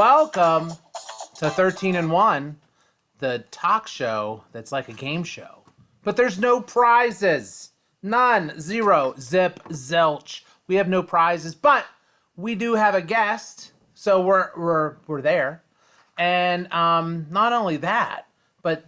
welcome to 13 and 1, the talk show that's like a game show. But there's no prizes. None. Zero. Zip. Zilch. We have no prizes, but we do have a guest, so we're there. And not only that, but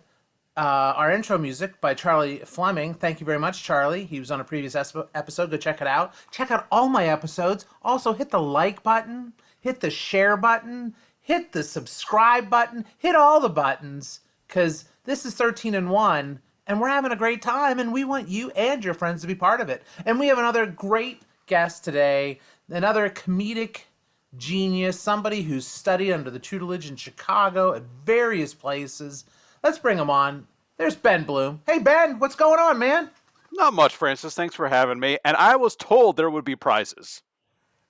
our intro music by Charlie Fleming. Thank you very much, Charlie. He was on a previous episode. Go check it out. Check out all my episodes. Also, hit the like button, hit the share button, hit the subscribe button, hit all the buttons, because this is 13 and 1, and we're having a great time, and we want you and your friends to be part of it. And we have another great guest today, another comedic genius, somebody who's studied under the tutelage in Chicago at various places. Let's bring him on. There's Ben Blohm. Hey, Ben, what's going on, man? Not much, Francis. Thanks for having me. And I was told there would be prizes.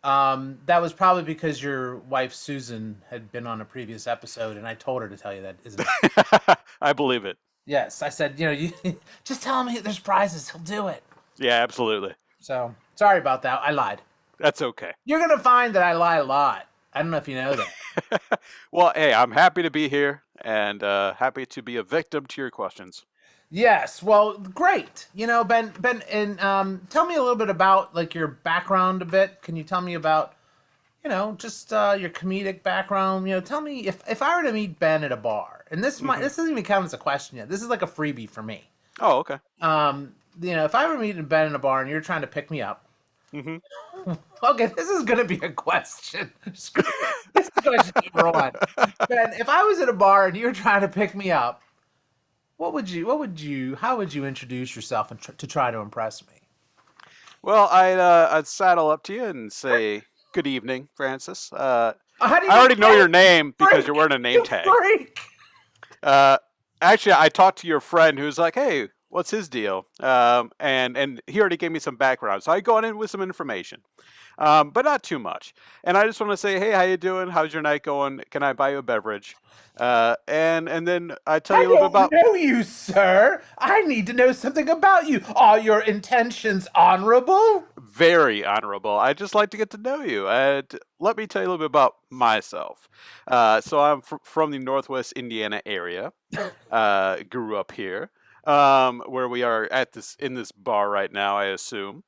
That was probably because your wife, Susan, had been on a previous episode, and I told her to tell you that, isn't it? I believe it. Yes, I said, you just tell him there's prizes. He'll do it. Yeah, absolutely. So, sorry about that. I lied. That's okay. You're going to find that I lie a lot. I don't know if you know that. Well, hey, I'm happy to be here and happy to be a victim to your questions. Yes, well, great. Ben, and tell me a little bit about like your background a bit. Can you tell me about, just your comedic background? Tell me if I were to meet Ben at a bar, and this doesn't even count as a question yet. This is like a freebie for me. Oh, okay. If I were meeting Ben in a bar and you're trying to pick me up. Mm-hmm. Okay, this is going to be a question. This is question number one. Ben, if I was at a bar and you were trying to pick me up, how would you introduce yourself and to try to impress me? Well, I'd saddle up to you and say, good evening, Francis. I already know your name because you're wearing a name tag. Freak. Actually, I talked to your friend who's like, hey, what's his deal? And he already gave me some background. So I go on in with some information, but not too much. And I just want to say, hey, how you doing? How's your night going? Can I buy you a beverage? And then I tell you a little bit about... I don't know you, sir. I need to know something about you. Are your intentions honorable? Very honorable. I just like to get to know you. And let me tell you a little bit about myself. So I'm from the Northwest Indiana area. Grew up here. Where we are in this bar right now, I assume.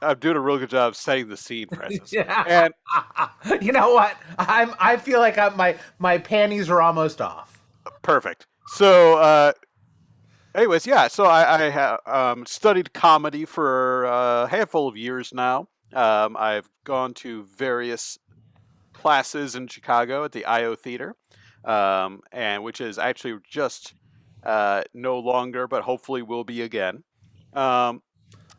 I'm doing a real good job setting the scene, Francis. Yeah. And you know what? I feel like my panties are almost off. Perfect. So, anyways, yeah. So I have studied comedy for a handful of years now. I've gone to various classes in Chicago at the IO Theater. And which is actually just no longer, but hopefully will be again.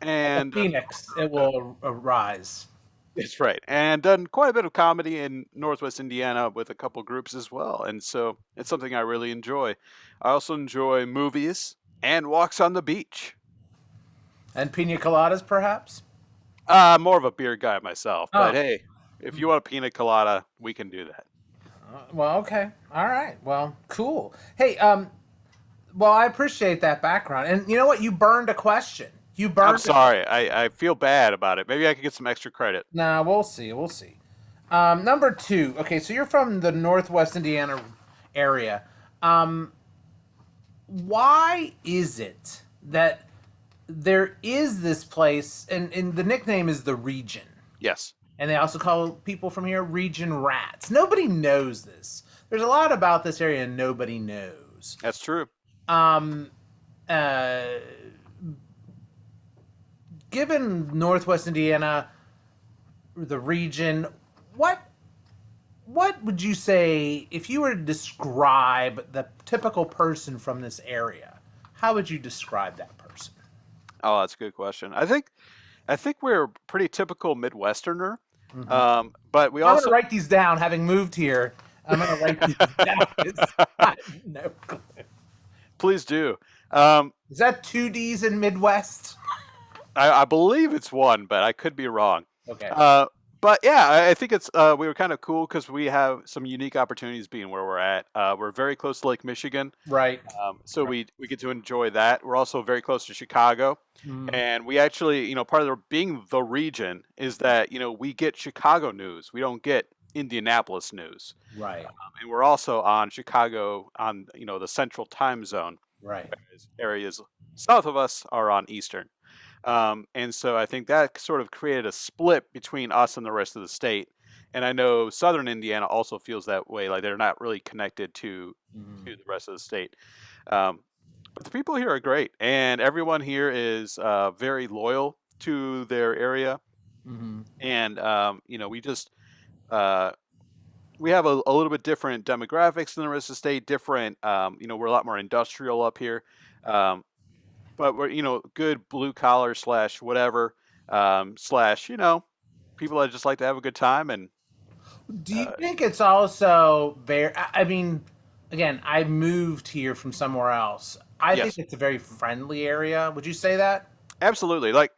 And the Phoenix, it will arise. That's right. And done quite a bit of comedy in Northwest Indiana with a couple groups as well. And so it's something I really enjoy. I also enjoy movies and walks on the beach. And pina coladas, perhaps? More of a beer guy myself. But hey, if you want a pina colada, we can do that. Well, okay. All right. Well, cool. Hey, well, I appreciate that background. And you know what? You burned a question. I'm sorry. I feel bad about it. Maybe I could get some extra credit. Nah, we'll see. We'll see. Number two. Okay, so you're from the Northwest Indiana area. Why is it that there is this place, and the nickname is the Region? Yes. And they also call people from here region rats. Nobody knows this. There's a lot about this area and nobody knows. That's true. Given Northwest Indiana, the region, what would you say if you were to describe the typical person from this area? How would you describe that person? Oh, that's a good question. I think we're a pretty typical Midwesterner. Mm-hmm. But we I'm also going to write these down. Having moved here, I'm going to write these down. I have no clue. Please do. Is that 2 D's in Midwest? I believe it's one, but I could be wrong. Okay. But yeah, I think it's we were kind of cool because we have some unique opportunities being where we're at. We're very close to Lake Michigan, Right. so we get to enjoy that. We're also very close to Chicago, and we actually, part of being the region is that we get Chicago news. We don't get Indianapolis news, Right. and we're also on Chicago on the Central Time Zone, Right. whereas areas south of us are on Eastern. And so I think that sort of created a split between us and the rest of the state. And I know Southern Indiana also feels that way, like they're not really connected to Mhm. the rest of the state. Um, but the people here are great, and everyone here is very loyal to their area. Mhm. And we just uh, we have a little bit different demographics than the rest of the state. Different, we're a lot more industrial up here. Um, but we're good blue collar slash whatever slash people that just like to have a good time and Do you uh, think it's also very? I mean, again, I moved here from somewhere else. I think yes, it's a very friendly area. Would you say that? absolutely, like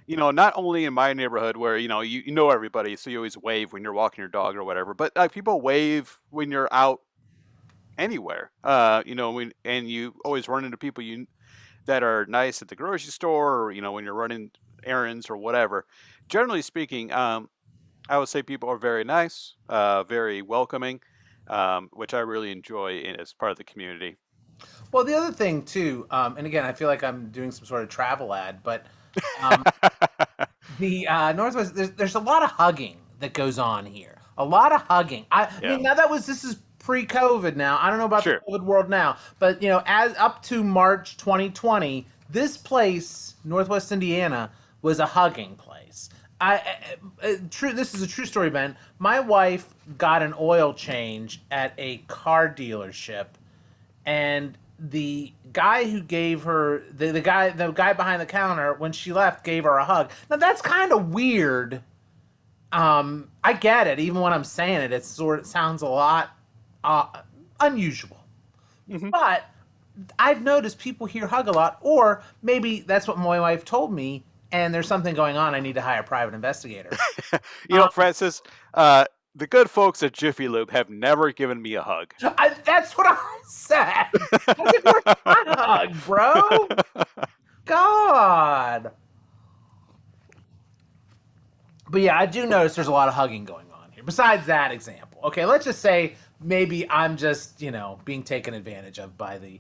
not only in my neighborhood where you know everybody, so you always wave when you're walking your dog or whatever, but like people wave when you're out anywhere, and you always run into people that are nice at the grocery store, or when you're running errands or whatever. Generally speaking, I would say people are very nice, very welcoming, which I really enjoy as part of the community. Well, the other thing too, and again, I feel like I'm doing some sort of travel ad, but um, the Northwest, there's a lot of hugging that goes on here. A lot of hugging. I Yeah, mean, now this is pre-COVID. Now I don't know about the sure. COVID world now, but as up to March 2020, this place, Northwest Indiana, was a hugging place. True. This is a true story, Ben. My wife got an oil change at a car dealership, and the guy who gave her the guy behind the counter when she left gave her a hug. Now that's kind of weird. I get it. Even when I'm saying it, it sounds a lot uh, unusual. Hmm. But I've noticed people here hug a lot, or maybe that's what my wife told me, and there's something going on. I need to hire a private investigator. Um, Francis, the good folks at Jiffy Lube have never given me a hug. that's what I said. I said, "Where's my hug, bro? God." But yeah, I do notice there's a lot of hugging going on here. Besides that example, okay, let's just say maybe I'm just being taken advantage of by the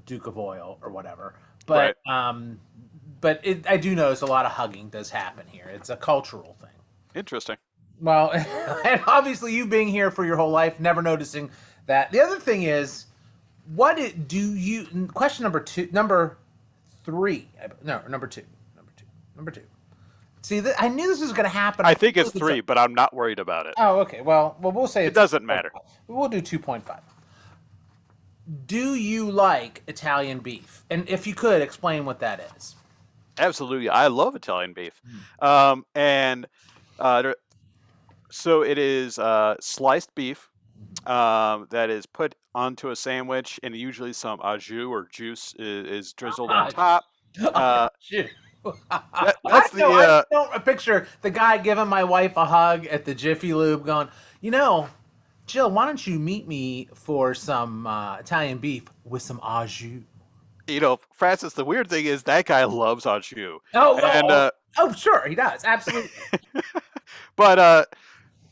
Duke of Oil or whatever. But Right. I do notice a lot of hugging does happen here. It's a cultural thing. Interesting. Well, and obviously you being here for your whole life, never noticing that. The other thing is, do you? Question number two, number three, no, number two. See, I knew this was going to happen. I I think feel it's like it's a, three, but I'm not worried about it. oh, okay. Well, we'll say It it's doesn't 2.5. matter. We'll do 2.5. Do you like Italian beef? And if you could explain what that is. Absolutely. I love Italian beef. Mm. And there, so it is sliced beef that is put onto a sandwich, and usually some au jus or juice is drizzled on Ah, top. Uh, shoot. that's the I don't picture the guy giving my wife a hug at the Jiffy Lube going, Jill, why don't you meet me for some Italian beef with some au jus? Francis. The weird thing is that guy loves au jus, Oh, and sure, he does. Absolutely. but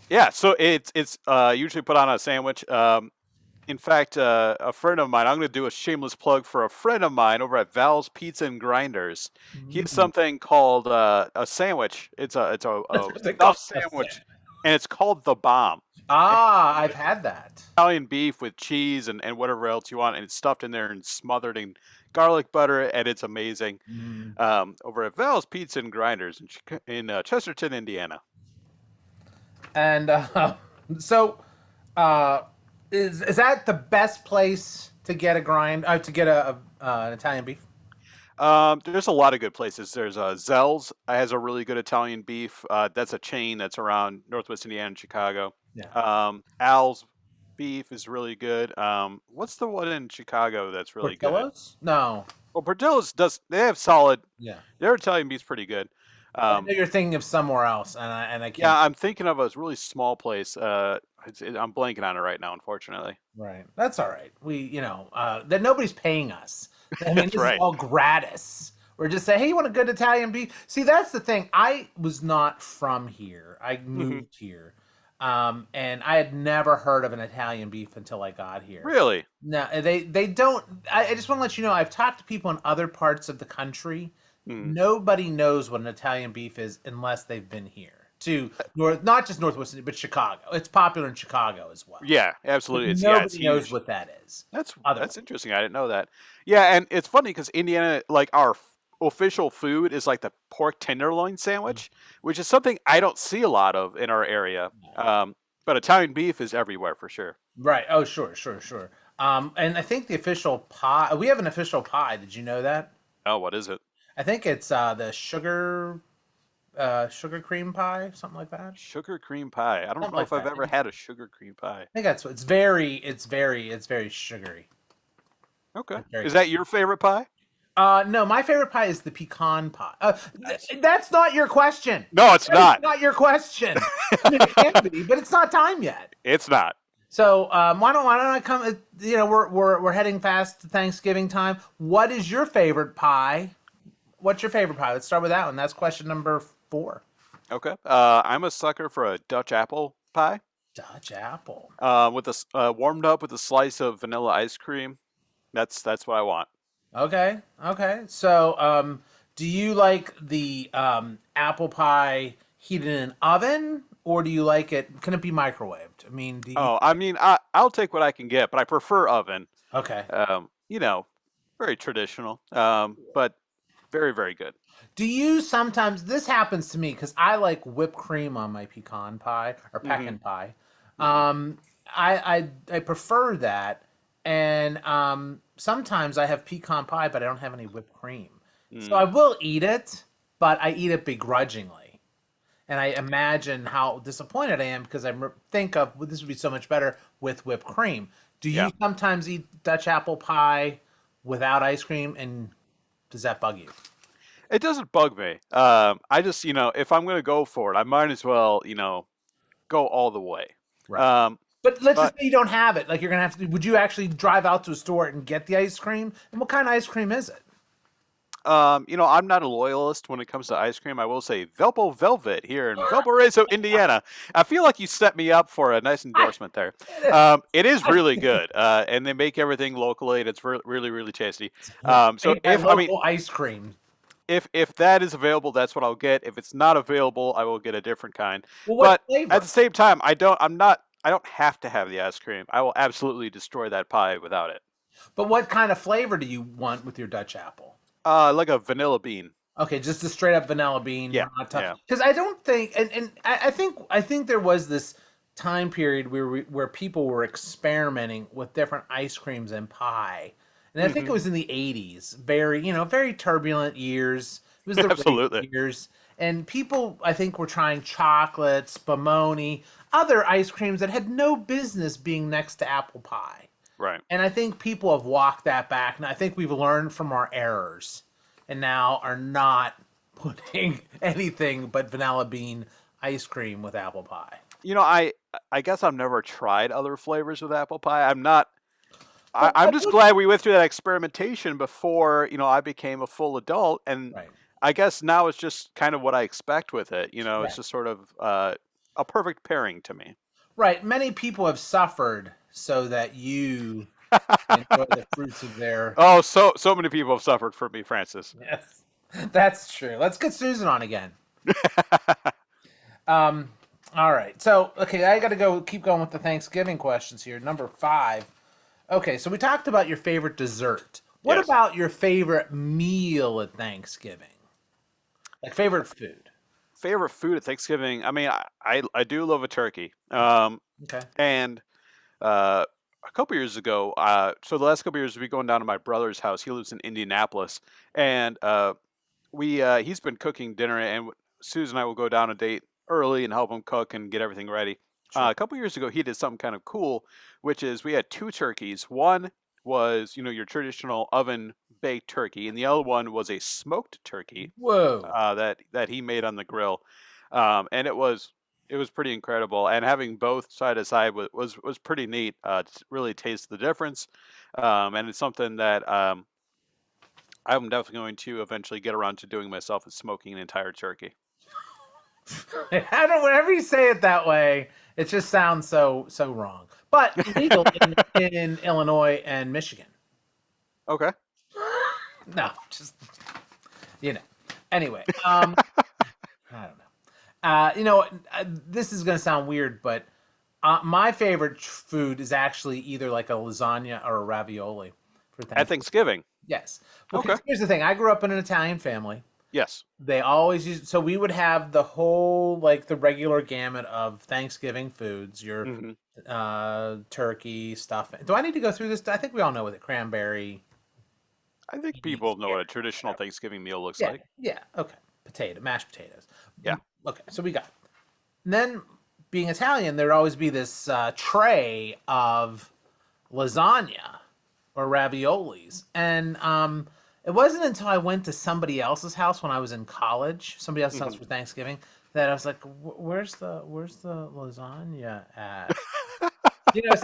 yeah. So it's usually put on a sandwich. In fact, a friend of mine, I'm going to do a shameless plug for a friend of mine over at Val's Pizza and Grinders. He has Mm. something called a sandwich. It's a That's what they call stuffed it. sandwich, and it's called the bomb. I've had that. Italian beef with cheese and whatever else you want, and it's stuffed in there and smothered in garlic butter, and it's amazing. Mm. Over at Val's Pizza and Grinders in Chesterton, Indiana. And so, uh, is that the best place to get an Italian beef? There's a lot of good places. There's Zell's has a really good Italian beef. That's a chain that's around Northwest Indiana and Chicago. Yeah. Al's beef is really good. What's the one in Chicago that's really good? Portillo's? No. Well, Portillo's does. They have solid. Yeah. Their Italian beef's pretty good. But I know Um, you're thinking of somewhere else, and I yeah, can't. I'm thinking of a really small place. I'm blanking on it right now, unfortunately. Right. That's all right. That nobody's paying us. I mean, That's this is right. all gratis. or just say, "Hey, you want a good Italian beef?" See, that's the thing. I was not from here. I Hmm. moved here, and I had never heard of an Italian beef until I got here. Really? No, they don't. I just want to let you know. I've talked to people in other parts of the country. Mm. Nobody knows what an Italian beef is unless they've been here to north, not just Northwest, but Chicago. It's popular in Chicago as well. Yeah, But absolutely. It's nobody knows huge. what that is. That's Otherwise, interesting. I didn't know that. Yeah, and it's funny because Indiana, like our official food is like the pork tenderloin sandwich, which is something I don't see a lot of in our area. But Italian beef is everywhere for sure. right? Oh, sure, sure, sure. And I think the official pie. We have an official pie. Did you know that? Oh, what is it? I think it's the sugar cream pie, something like that. Sugar cream pie. I don't Something know like if I've that. ever had a sugar cream pie. I think that's what it's very sugary. Okay. It's very Is good. that your favorite pie? No, my favorite pie is the pecan pie. Nice. That's not your question. No, it's That is not. not your question. I mean, it can be, but it's not time yet. It's not. So why don't I come? We're heading fast to Thanksgiving time. What is your favorite pie? What's your favorite pie? Let's start with that one. That's question number 4. Okay. I'm a sucker for a Dutch apple pie. Dutch apple. With warmed up with a slice of vanilla ice cream. That's what I want. Okay, okay. So, do you like the apple pie heated in an oven, or do you like it? Can it be microwaved? I mean, do you? Oh, I mean, I'll take what I can get, but I prefer oven. Okay. You know, very traditional, but very, very good. Do you sometimes? This happens to me because I like whipped cream on my pecan pie or Hmm. pecan pie. Hmm. Um, I prefer that, and sometimes I have pecan pie, but I don't have any whipped cream. So I Mm. will eat it, but I eat it begrudgingly. And I imagine how disappointed I am because think of, well, this would be so much better with whipped cream. Do Yeah. you sometimes eat Dutch apple pie without ice cream, and does that bug you? It doesn't bug me. I just, if I'm gonna go for it, I might as well, go all the way. Right. Um, But let's just but say you don't have it. Like you're gonna have to. Would you actually drive out to a store and get the ice cream? And what kind of ice cream is it? I'm not a loyalist when it comes to ice cream. I will say Velpo Velvet here in Valparaiso, Indiana. I feel like you set me up for a nice I, endorsement there. It is really good, and they make everything locally, and it's really, really tasty. So made by local ice cream. if that is available, that's what I'll get. If it's not available, I will get a different kind. Well, what But at the flavor? same time, I don't have to have the ice cream. I will absolutely destroy that pie without it. But what kind of flavor do you want with your Dutch apple? Like a vanilla bean. Okay, just a straight up vanilla bean. Yeah, We're not talking yeah. because I don't think, and I think there was this time period where people were experimenting with different ice creams and pie, and I think it Hmm. was in the '80s. Very turbulent years. It was the rave Absolutely. years, and people I think were trying chocolates, spumoni, other ice creams that had no business being next to apple pie. Right. And I think people have walked that back, and I think we've learned from our errors, and now are not putting anything but vanilla bean ice cream with apple pie. I guess I've never tried other flavors with apple pie. I'm not. I'm But just what? glad we went through that experimentation before I became a full adult, and Right, I guess now it's just kind of what I expect with it. It's right, just sort of a perfect pairing to me. right. Many people have suffered so that you enjoy the fruits of their. Oh, so many people have suffered from me, Francis. Yes, that's true. Let's get Susan on again. Um, all right. So, okay, I got to go. Keep going with the Thanksgiving questions here. Number 5. Okay, so we talked about your favorite dessert. What Yes. about your favorite meal at Thanksgiving? Like favorite food? Favorite food at Thanksgiving? I mean, I do love a turkey. Okay. And a couple years ago, so the last couple years, we going down to my brother's house. He lives in Indianapolis, and he's been cooking dinner, and Susan and I will go down a date early and help him cook and get everything ready. Sure. A couple years ago, he did something kind of cool, which is we had two turkeys. One was your traditional oven baked turkey, and the other one was a smoked turkey Whoa. that he made on the grill, and it was pretty incredible. And having both side to side was pretty neat to really taste the difference, and it's something that I'm definitely going to eventually get around to doing myself and smoking an entire turkey. I don't. Whenever you say it that way, it just sounds so wrong. But legal in Illinois and Michigan. Okay. No, just you know. Anyway, I don't know. This is gonna sound weird, but my favorite food is actually either like a lasagna or a ravioli for At Thanksgiving. Thanksgiving. Yes, Okay. because here's the thing: I grew up in an Italian family. Yes. They always use, so we would have the whole, like, the regular gamut of Thanksgiving foods. Your Hmm. turkey stuff. Do I need to go through this? I think we all know what it cranberry, I think peas, people know what a carrots, traditional whatever. Thanksgiving meal looks Yeah, like. yeah, okay. Mashed potatoes. Yeah. Okay, so we got. And then, being Italian, there'd always be this tray of lasagna or raviolis, and it wasn't until I went to somebody else's house when I was in college, somebody else's house Hmm. for Thanksgiving, that I was like, where's the lasagna at?"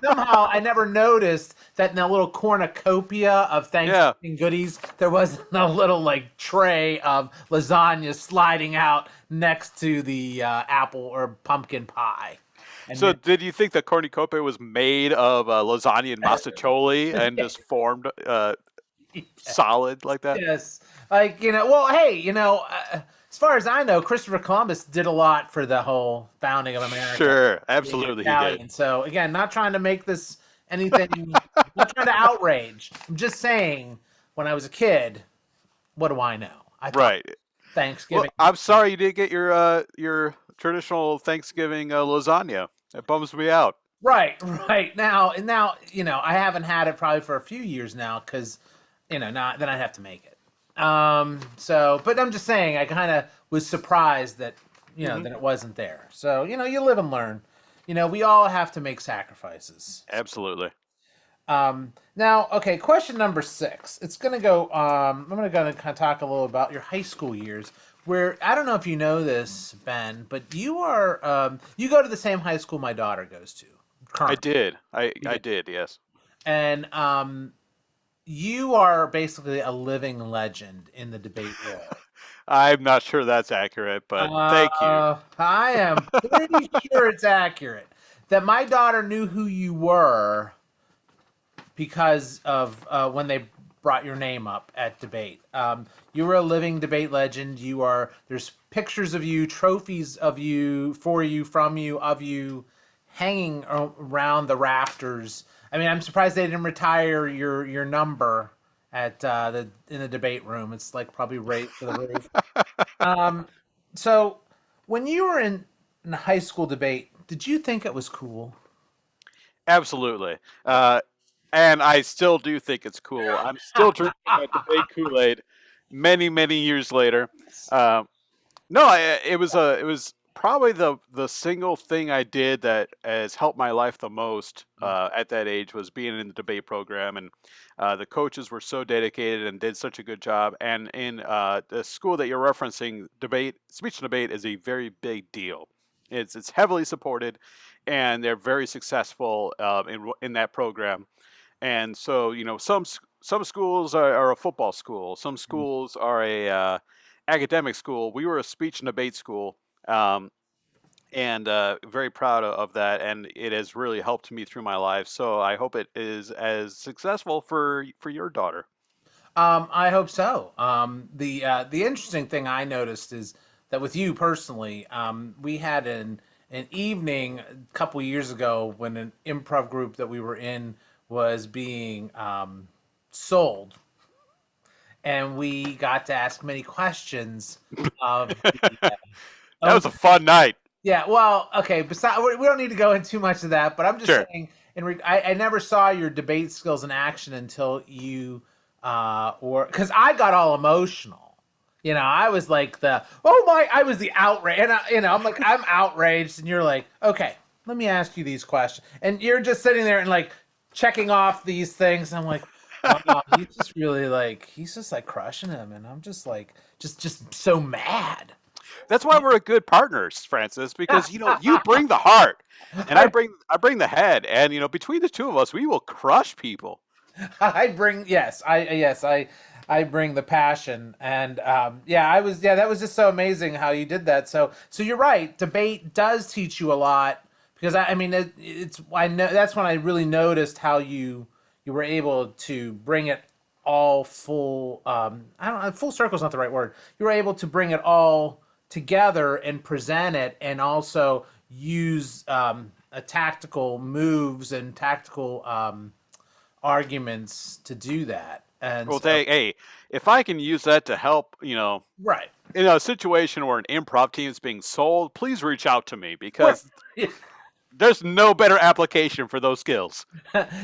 Somehow I never noticed that in that little cornucopia of Yeah. Thanksgiving goodies, there wasn't a little like tray of lasagna sliding out next to the apple or pumpkin pie. And So then, did you think the cornucopia was made of lasagna and masticholi and just formed solid like that? yes, like well, hey, as far as I know, Christopher Columbus did a lot for the whole founding of America, Sure. being an Absolutely he did. Italian. So again, not trying to make this anything, not trying to outrage. I'm just saying, when I was a kid, what do I know? I thought Right. Well, Thanksgiving. I'm sorry you didn't get your traditional Thanksgiving lasagna. That bums me out. Right, right. Now, I haven't had it probably for a few years now because, not then I'd have to make it. But I'm just saying, I kind of was surprised that, Hmm. that it wasn't there. So, you live and learn. We all have to make sacrifices. Absolutely. Now, okay, question number 6. It's gonna go. I'm gonna kind of talk a little about your high school years. Where I don't know if you know this, Ben, but you go to the same high school my daughter goes to I currently. did. I You I do. did. Yes. And you are basically a living legend in the debate world. I'm not sure that's accurate, but thank you. I am pretty sure it's accurate that my daughter knew who you were because of when they brought your name up at debate. You were a living debate legend. There's pictures of you, trophies of you, for you, from you, of you, hanging around the rafters. I mean, I'm surprised they didn't retire your number at the in the debate room. It's like probably right to the roof. Um, so when you were in high school debate, did you think it was cool? Absolutely. And I still do think it's cool. I'm still drinking that debate Kool-Aid many years later. Um, No, it was probably the single thing I did that has helped my life the most at that age was being in the debate program, and the coaches were so dedicated and did such a good job. And in the school that you're referencing, debate, speech and debate is a very big deal. It's heavily supported, and they're very successful in that program. And so, some schools are a football school, some schools are a academic school. We were a speech and debate school, um, and very proud of that. And it has really helped me through my life. So I hope it is as successful for your daughter. I hope so. The interesting thing I noticed is that with you personally, we had an evening a couple years ago when an improv group that we were in was being sold, and we got to ask many questions of the That owners. was a fun night. Yeah, well, okay. Besides, we don't need to go into too much of that, but I'm just Sure. saying. I never saw your debate skills in action until you, or because I got all emotional. I was like I was the outrage, and I'm like, I'm outraged, and you're like, okay, let me ask you these questions, and you're just sitting there and like checking off these things. And I'm like, wow, he's just like crushing him, and I'm just like, just so mad. That's why we're a good partners, Francis, because you bring the heart and I bring the head, and between the two of us we will crush people. I bring yes, I I bring the passion, and yeah, I was, yeah, that was just so amazing how you did that. So you're right. Debate does teach you a lot because I mean, it's I know that's when I really noticed how you were able to bring it all full. I don't know, full circle is not the right word. You were able to bring it all together and present it, and also use a tactical moves and tactical arguments to do that. And Well, so, hey, if I can use that to help, right, in a situation where an improv team is being sold, please reach out to me right. because there's no better application for those skills.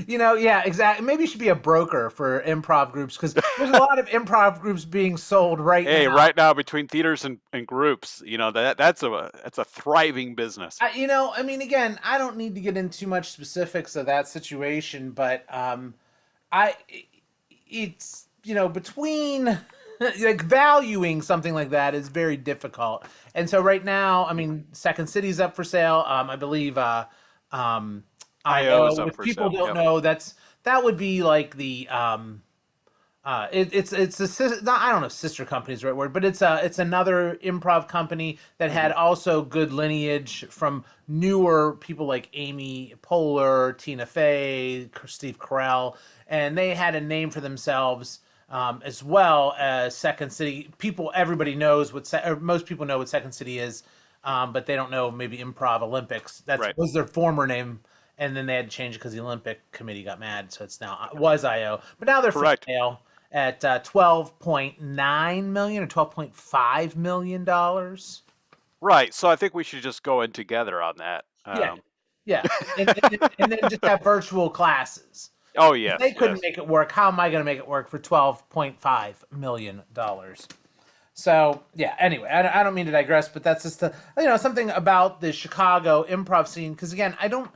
Yeah, exactly. Maybe you should be a broker for improv groups because there's a lot of improv groups being sold right Hey, now. right now between theaters and groups, that's a thriving business. I mean, again, I don't need to get into too much specifics of that situation, but I, it's between like valuing something like that is very difficult. And so right now, I mean, Second City's up for sale. I believe um, IO IO, is up which for people sale. don't Yep. know, that would be like the it's not, I don't know if sister company is the right word, but it's another improv company that had Hmm. also good lineage from newer people like Amy Poehler, Tina Fey, Steve Carell, and they had a name for themselves, as well as Second City. Everybody knows or most people know what Second City is, but they don't know maybe Improv Olympics. That Right. was their former name, and then they had to change it because the Olympic Committee got mad, so it's now was IO. But now they're for Correct. sale at 12.9 million or 12.5 million dollars. Right. So I think we should just go in together on that. Yeah, yeah, and then just have virtual classes. Oh If they yes, couldn't yes. make it work, how am I going to make it work for $12.5 million? So yeah. Anyway, I don't mean to digress, but that's just something about the Chicago improv scene. Because again, I don't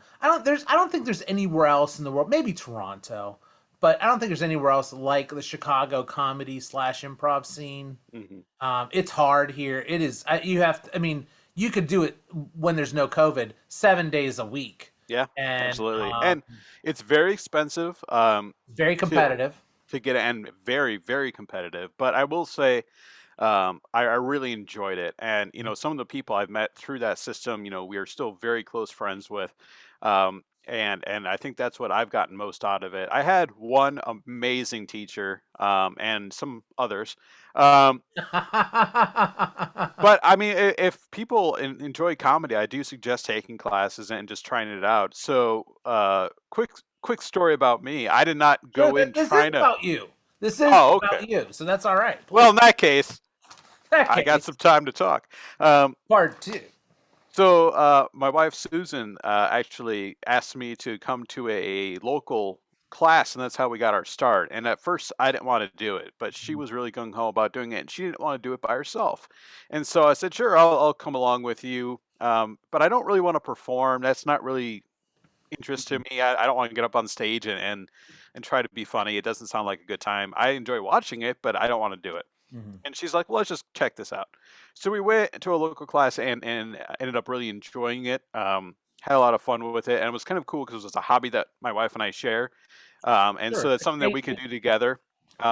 think there's anywhere else in the world. Maybe Toronto, but I don't think there's anywhere else like the Chicago comedy slash improv scene. Hmm. It's hard here. It is. You have to. I mean, you could do it when there's no COVID, 7 days a week, Yeah, and absolutely. And it's very expensive very to competitive. to get and very very competitive. But I will say I really enjoyed it. And, some of the people I've met through that system, we are still very close friends with. And I think that's what I've gotten most out of it. I had one amazing teacher and some others. Um, but I mean, if people enjoy comedy, I do suggest taking classes and just trying it out. So, quick story about me. I did not Sure, go in this is trying to. about you. This is Oh, okay. about you, so that's all right. Well, Please, in that case, that I got case, some time to talk. Um, part two. So, my wife Susan actually asked me to come to a local class, and that's how we got our start. And at first, I didn't want to do it, but she was really gung ho about doing it, and she didn't want to do it by herself. And so I said, "Sure, I'll come along with you." But I don't really want to perform. That's not really interest to me. I don't want to get up on stage and try to be funny. It doesn't sound like a good time. I enjoy watching it, but I don't want to do it. Mhm. And she's like, "Well, let's just check this out." So we went to a local class and ended up really enjoying it. Had a lot of fun with it, and it was kind of cool because it was a hobby that my wife and I share, and Sure, so it's it's a something that we great could thing. do together,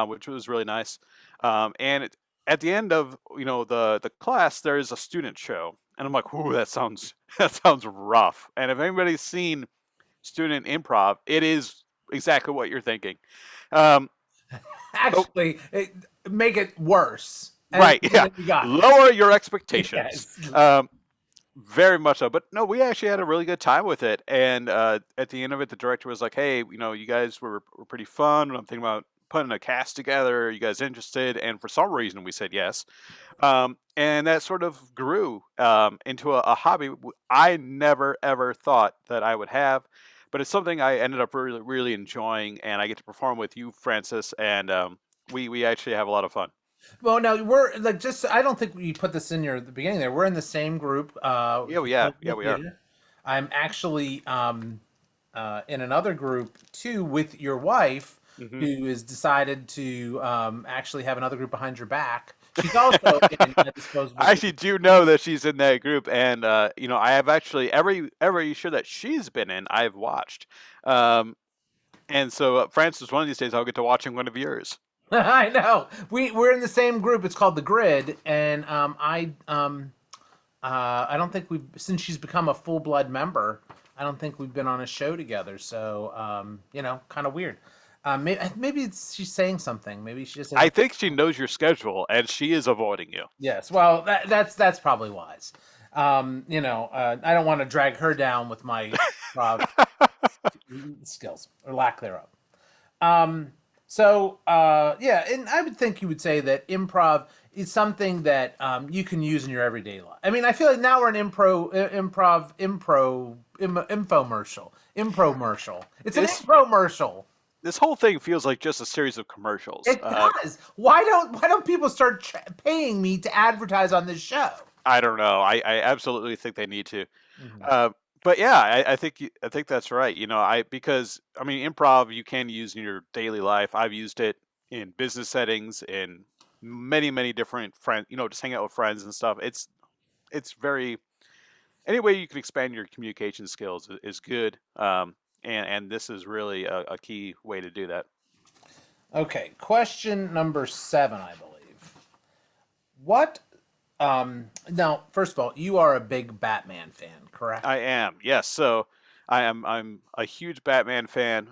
which was really nice. At the end of the class, there is a student show, and I'm like, "Ooh, that sounds that sounds rough." And if anybody's seen student improv, it is exactly what you're thinking. Um, but Actually, make it worse, and right, yeah, then you got it. lower your expectations. Yes. Very much so. But no, we actually had a really good time with it. And at the end of it, the director was like, "Hey, you guys were pretty fun. I'm thinking about putting a cast together. Are you guys interested?" And for some reason, we said yes. And that sort of grew into a hobby I never ever thought that I would have. But it's something I ended up really, really enjoying, and I get to perform with you, Francis, and we actually have a lot of fun. Well, now we're like just. I don't think we put this in your the beginning there. We're in the same group, Yeah, local we are. theater. I'm actually in another group too with your wife, Hmm. who has decided to actually have another group behind your back. She's also in a disposable. I actually do know that she's in that group, and I have actually every show that she's been in, I've watched. Um, and so, Francis, one of these days I'll get to watching one of yours. I know. We're in the same group. It's called the Grid, and I don't think we've since she's become a full blood member. I don't think we've been on a show together. So kind of weird. Maybe she's saying something. Maybe she just I hasn't. think she knows your schedule and she is avoiding you. Yes. Well, that's probably wise. I don't want to drag her down with my skills or lack thereof. Um, yeah, and I would think you would say that improv is something that you can use in your everyday life. I mean, I feel like now we're an infomercial, impromercial. It's an This impromercial. this whole thing feels like just a series of commercials. It does. Why don't people start paying me to advertise on this show? I don't know. I absolutely think they need to. Mhm. Uh, but yeah, I think that's right. Because I mean, improv you can use in your daily life. I've used it in business settings, in many different friends. Just hang out with friends and stuff. It's very any way you can expand your communication skills is good. And this is really a key way to do that. Okay, question number 7, I believe. What now, first of all, you are a big Batman fan, I correct? am, yes. So I'm a huge Batman fan,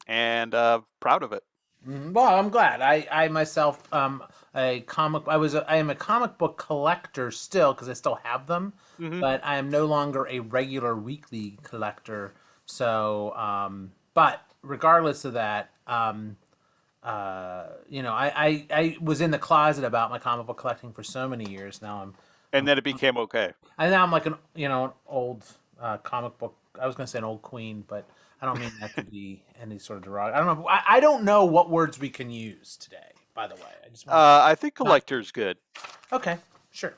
and proud of it. Well, I'm glad. I myself I am a comic book collector still because I still have them, Hmm. but I am no longer a regular weekly collector. So, but regardless of that, I was in the closet about my comic book collecting for so many years. And then it became okay. Now I'm like an old comic book. I was gonna say an old queen, but I don't mean that to be any sort of derogatory. I don't know. I don't know what words we can use today. By the way, I just want to I think not. collector's good. Okay, sure.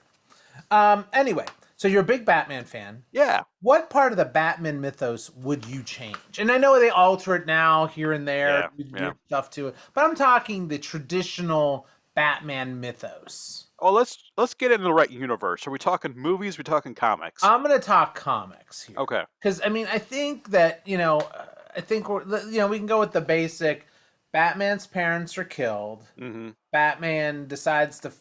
Anyway, so you're a big Batman fan. Yeah, What part of the Batman mythos would you change? And I know they alter it now, here and there, yeah, yeah. do stuff to it, but I'm talking the traditional Batman mythos. Oh, let's get into the right universe. Are we talking movies? Are we talking comics? I'm gonna talk comics here Okay. because I mean I think that I think we can go with the basic. Batman's parents are killed. Hmm. Batman decides to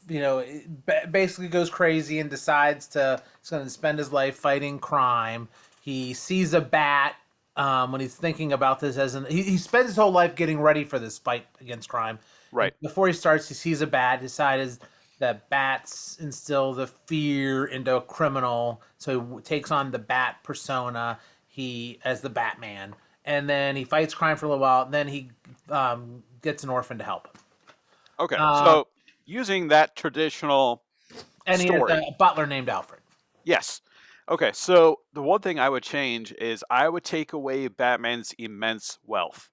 basically goes crazy and decides he's going to spend his life fighting crime. He sees a bat when he's thinking about this he spends his whole life getting ready for this fight against crime. And Right. before he starts, he sees a bat, decides that bats instill the fear into a criminal, so he takes on the bat persona. He as the Batman, and then he fights crime for a little while. And then he gets an orphan to help him. Okay. Uh, So using that traditional and he has story. a butler named Alfred. Yes. Okay. So the one thing I would change is I would take away Batman's immense wealth,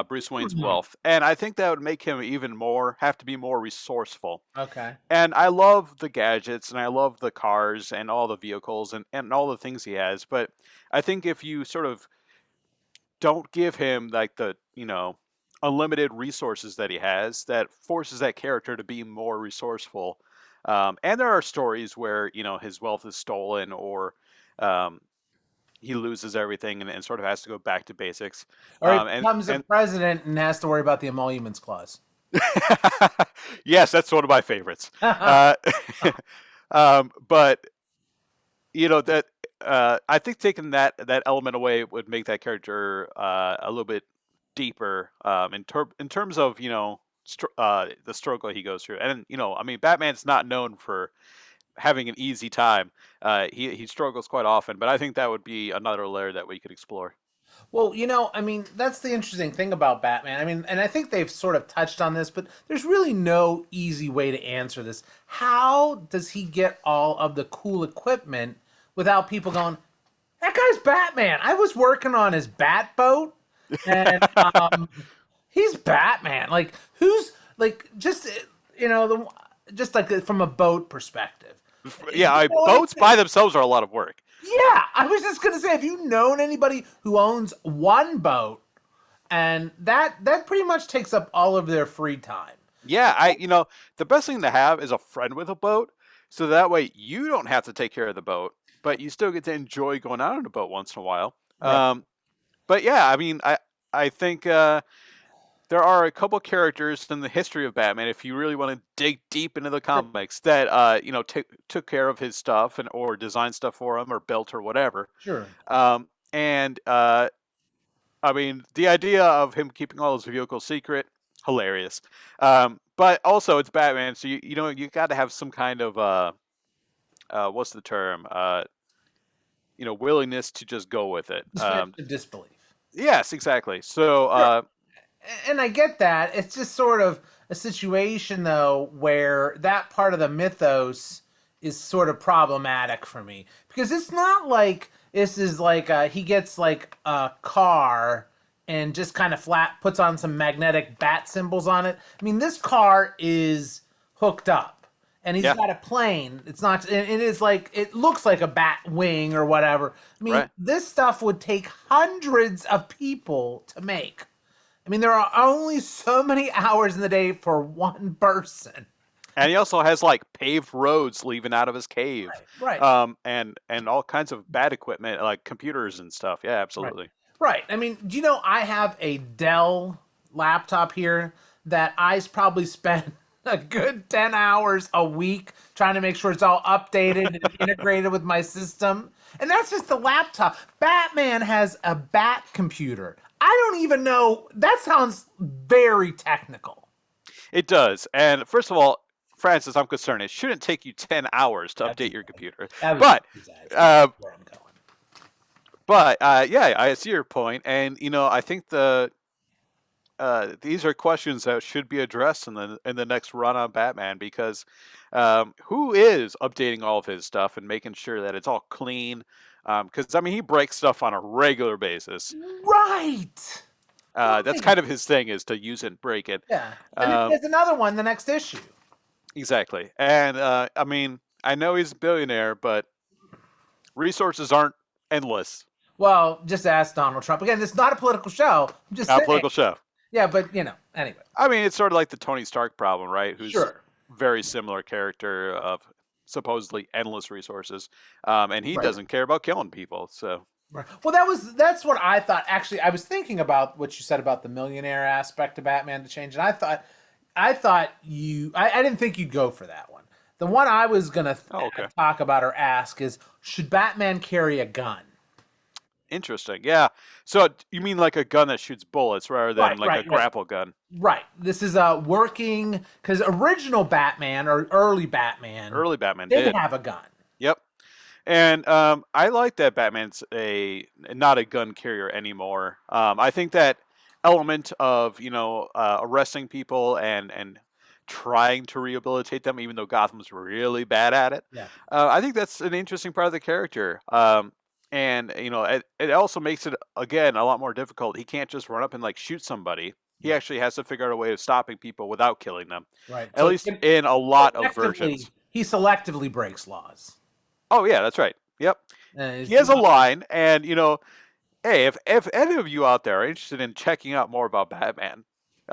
Bruce Wayne's Mhm. wealth, and I think that would make him even more have to be more resourceful. Okay. And I love the gadgets and I love the cars and all the vehicles and all the things he has. But I think if you sort of don't give him like the unlimited resources that he has, that forces that character to be more resourceful. And there are stories where his wealth is stolen or um, he loses everything and sort of has to go back to basics. Or he And becomes a and president and has to worry about the emoluments clause. yes, that's one of my favorites. Uh, but that I think taking that element away would make that character a little bit deeper in terms of the struggle he goes through. And I mean, Batman's not known for having an easy time. He struggles quite often, but I think that would be another layer that we could explore. Well, I mean, that's the interesting thing about Batman. I mean, and I think they've sort of touched on this, but there's really no easy way to answer this. How does he get all of the cool equipment without people going, that guy's Batman? I was working on his bat boat, and he's Batman. Like, who's, like, just, just like from a boat perspective. Yeah, You know boats anything? by themselves are a lot of work. Yeah, I was just gonna say, have you known anybody who owns one boat, and that pretty much takes up all of their free time? Yeah, the best thing to have is a friend with a boat, so that way you don't have to take care of the boat, but you still get to enjoy going out on a boat once in a while. Right. But yeah, I mean, I think there are a couple characters in the history of Batman, if you really want to dig deep into the Sure. comics, that took care of his stuff and or designed stuff for him or built or whatever. Sure. And I mean, the idea of him keeping all his vehicles secret, hilarious. But also, it's Batman, so you got to have some kind of what's the term? Willingness to just go with it. Suspension of disbelief. Yes, exactly. So, Sure. And I get that. It's just sort of a situation, though, where that part of the mythos is sort of problematic for me because it's not like this is like he gets like a car and just kind of flat puts on some magnetic bat symbols on it. I mean, this car is hooked up and he's yeah, got a plane. It's not, it is like, it looks like a bat wing or whatever. I mean, right. this stuff would take hundreds of people to make. I mean, there are only so many hours in the day for one person. And he also has like paved roads leaving out of his cave, Right, and all kinds of bad equipment like computers and stuff. Yeah, right, absolutely. right. I mean, do you know I have a Dell laptop here that I probably spend a good 10 hours a week trying to make sure it's all updated and integrated with my system. And that's just the laptop. Batman has a bat computer. I don't even know. That sounds very technical. It does. And first of all, Francis, I'm concerned it shouldn't take you 10 hours to update your computer. That was But exaggerated. uh, Where I'm going. yeah, I see your point, and I think these are questions that should be addressed in the next run on Batman because who is updating all of his stuff and making sure that it's all clean? Because I mean, he breaks stuff on a regular basis. Right. That's Right. kind of his thing is to use it and break it. Yeah. And then Um, there's another one the next issue. exactly, and I mean, I know he's a billionaire, but resources aren't endless. Well, just ask Donald Trump. Again, this is not a political show. I'm just Not a saying. political show. Yeah, but anyway. I mean, it's sort of like the Tony Stark problem, right? Who's Sure. very similar character of supposedly endless resources, and he Right. doesn't care about killing people. So Right. Well, that's what I thought. Actually, I was thinking about what you said about the millionaire aspect of Batman to change, and I didn't think you'd go for that one. The one I was gonna oh, okay, talk about or ask is, should Batman carry a gun? interesting. Yeah. So you mean like a gun that shoots bullets rather than Right, like a right, right, grapple gun? right. This is working because original Batman or early Batman Early Batman did did. have a gun. Yep. And I like that Batman's a not a gun carrier anymore. I think that element of arresting people and trying to rehabilitate them, even though Gotham's really bad at it. Yeah. I think that's an interesting part of the character. And it also makes it again a lot more difficult. He can't just run up and like shoot somebody. He Right. actually has to figure out a way of stopping people without killing them. Right. At So least in a lot of versions. he selectively breaks laws. Oh yeah, that's right. Yep. He It's has a not, line, and hey, if any of you out there are interested in checking out more about Batman,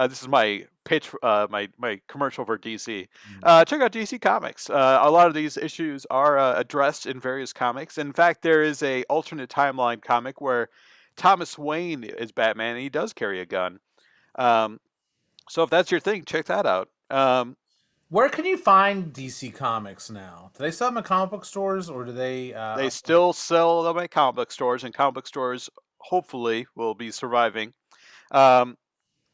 this is my pitch, my commercial for DC. Check out DC Comics. A lot of these issues are addressed in various comics. In fact, there is a alternate timeline comic where Thomas Wayne is Batman, and he does carry a gun. Um, so if that's your thing, check that out. where can you find DC Comics now? Do they sell them at comic book stores or do they? They still sell them at comic book stores, and comic book stores hopefully will be surviving. Um,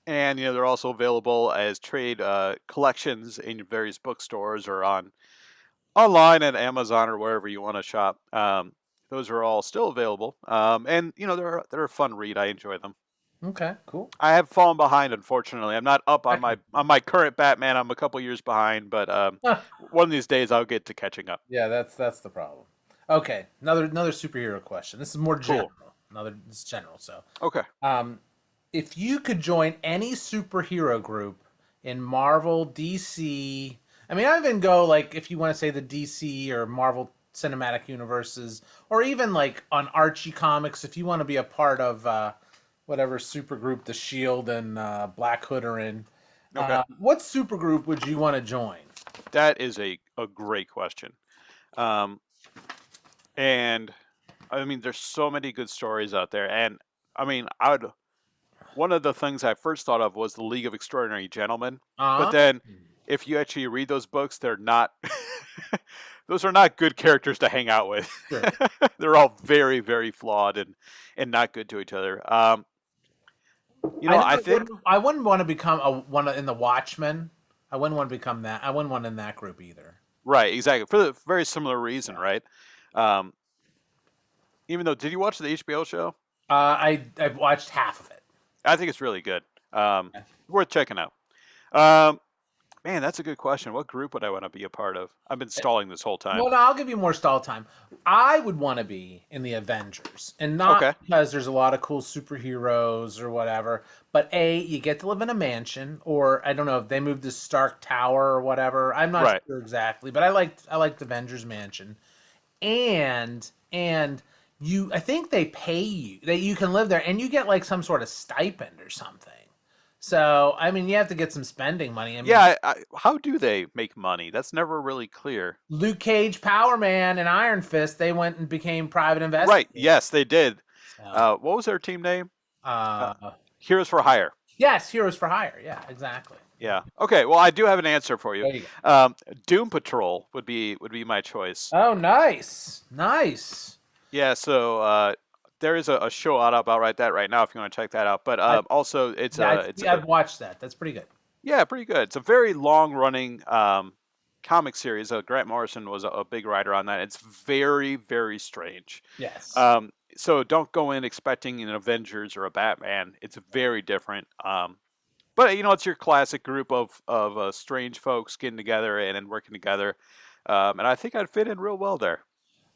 and they're also available as trade collections in various bookstores or online at Amazon or wherever you want to shop. Those are all still available, and they're a fun read. I enjoy them. Okay, cool. I have fallen behind, unfortunately. I'm not up on my current Batman. I'm a couple years behind, but one of these days I'll get to catching up. Yeah, that's the problem. Okay, another superhero question. This is more Cool. general. This is general. So, Okay. um, if you could join any superhero group in Marvel, DC, I mean, I even go like if you want to say the DC or Marvel Cinematic Universes, or even like on Archie Comics, if you want to be a part of whatever supergroup the Shield and Black Hood are in, Okay. what supergroup would you want to join? That is a great question. Um, and I mean, there's so many good stories out there, and I mean, one of the things I first thought of was the League of Extraordinary Gentlemen. But Uh, then, if you actually read those books, they're not. Those are not good characters to hang out with. sure. They're all very, very flawed and not good to each other. I know I think I wouldn't want to become a one in the Watchmen. I wouldn't want to become that. I wouldn't want in that group either. right, exactly for the very similar reason, Yeah. right? Um, even though, did you watch the HBO show? I've watched half of it. I think it's really good. Yeah. Worth checking out. Um, Man, that's a good question. What group would I want to be a part of? I've been stalling this whole time. Well, no, I'll give you more stall time. I would want to be in the Avengers, and not Okay. because there's a lot of cool superheroes or whatever, but A, you get to live in a mansion, or I don't know if they moved to Stark Tower or whatever. I'm not Right. sure exactly, but I liked Avengers Mansion, and you I think they pay you that you can live there, and you get like some sort of stipend or something. So I mean, you have to get some spending money. I mean, Yeah. How do they make money? That's never really clear. Luke Cage, Power Man, and Iron Fist, they went and became private Right. investigators. Yes, they did. So, What was their team name? Uh, uh, Heroes for Hire. yes, Heroes for Hire. Yeah, exactly. Yeah. Okay. Well, I do have an answer for you. There you go. Um, Doom Patrol would be my choice. Oh, nice, nice. Yeah. So there is a show out about that right now if you want to check that out. But I, also it's yeah, it's a I've watched that. That's pretty good. yeah, pretty good. It's a very long running comic series. Grant Morrison was a big writer on that. It's very, very strange. Yes. So don't go in expecting an Avengers or a Batman. It's very different. But it's your classic group of strange folks getting together and working together. And I think I'd fit in real well there.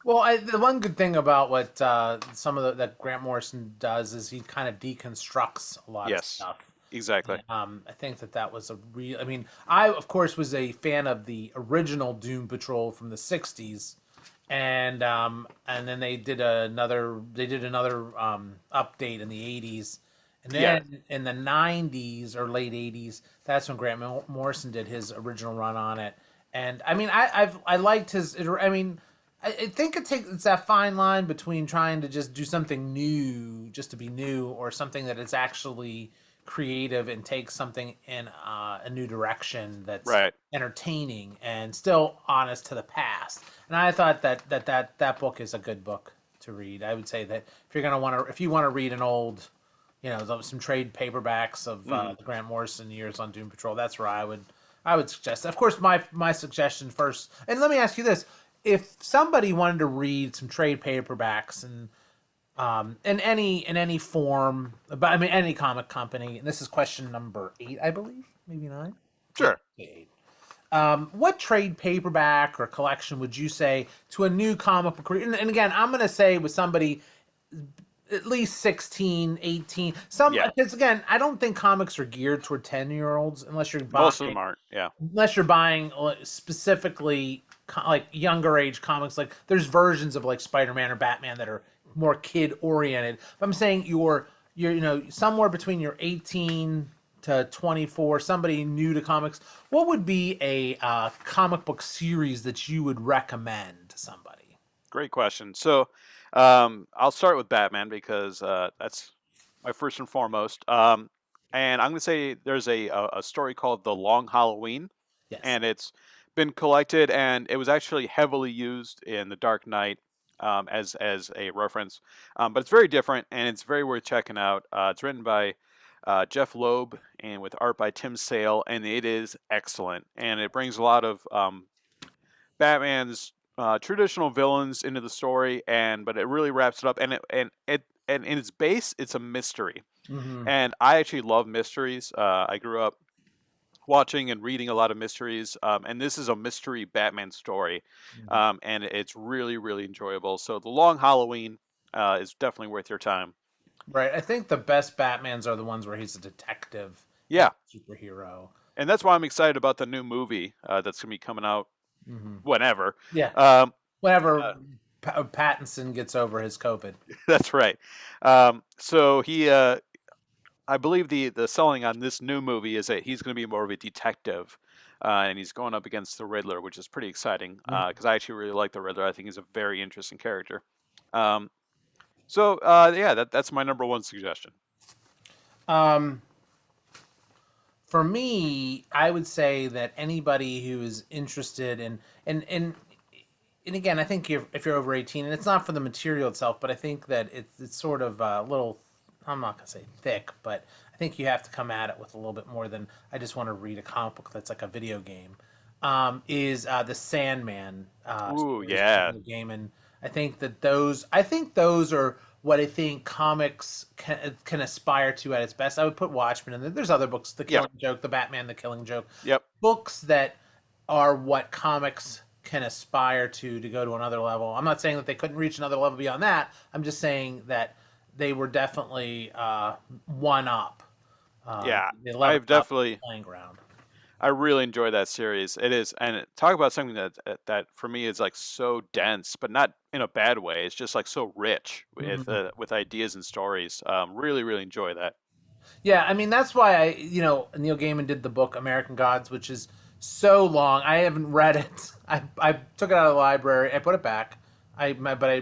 Well, the one good thing about what some of that Grant Morrison does is he kind of deconstructs a lot of Yes, stuff. exactly. I think that was a real. I mean, I of course was a fan of the original Doom Patrol from the '60s, and then they did another update in the '80s, and Yeah, then in the '90s or late '80s, that's when Grant Morrison did his original run on it. And I mean, I liked his. I mean, I think it's that fine line between trying to just do something new, just to be new, or something that is actually creative and takes something in a new direction that's right. entertaining and still honest to the past. And I thought that book is a good book to read. I would say that if you want to read an old, some trade paperbacks of Hmm. the Grant Morrison years on Doom Patrol, that's where I would suggest. Of course, my suggestion first. And let me ask you this: if somebody wanted to read some trade paperbacks and in any form, but I mean any comic company, and this is question number 8, I believe, maybe 9. Yeah, Sure. 8. What trade paperback or collection would you say to a new comic book reader? And again, I'm going to say with somebody at least 16, 18. Yeah. Because again, I don't think comics are geared toward 10-year-olds Most of them aren't. Yeah. unless you're buying specifically like younger age comics. Like there's versions of like Spider-Man or Batman that are more kid oriented. But I'm saying you're somewhere between your 18 to 24, somebody new to comics. What would be a comic book series that you would recommend to somebody? Great question. So, I'll start with Batman because that's my first and foremost. And I'm going to say there's a story called The Long Halloween, Yes. and it's been collected, and it was actually heavily used in The Dark Knight as a reference. But it's very different, and it's very worth checking out. It's written by Jeff Loeb and with art by Tim Sale, and it is excellent. And it brings a lot of Batman's traditional villains into the story, but it really wraps it up. And in its base, it's a mystery, Mm-hmm. and I actually love mysteries. I grew up watching and reading a lot of mysteries, and this is a mystery Batman story, Mm-hmm. and it's really really enjoyable. So the Long Halloween is definitely worth your time. Right. I think the best Batmans are the ones where he's a detective, Yeah, not a superhero. and that's why I'm excited about the new movie that's gonna be coming out Mm-hmm. whenever. Yeah. Um, Whenever uh, Pattinson gets over his COVID. that's right. So he I believe the selling on this new movie is that he's going to be more of a detective, and he's going up against the Riddler, which is pretty exciting because I actually really like the Riddler. I think he's a very interesting character. Um, so yeah, that's my number one suggestion. Um, for me, I would say that anybody who is interested in and again, I think if you're over 18, and it's not for the material itself, but I think that it's sort of a little, I'm not gonna say thick, but I think you have to come at it with a little bit more than I just want to read a comic book that's like a video game. Is the Sandman Ooh, series, the yeah. video game, and I think those are what I think comics can aspire to at its best. I would put Watchmen in there. There's other books, The Yep. Killing Joke, The Batman, The Killing Joke, Yep. books that are what comics can aspire to go to another level. I'm not saying that they couldn't reach another level beyond that. I'm just saying that they were definitely one up. Yeah. They leveled I've up the definitely playing ground. I really enjoy that series. It is, and talk about something that for me is like so dense, but not in a bad way. It's just like so rich Mhm. with ideas and stories. Really, really enjoy that. Yeah, I mean that's why Neil Gaiman did the book American Gods, which is so long. I haven't read it. I took it out of the library. I put it back. But I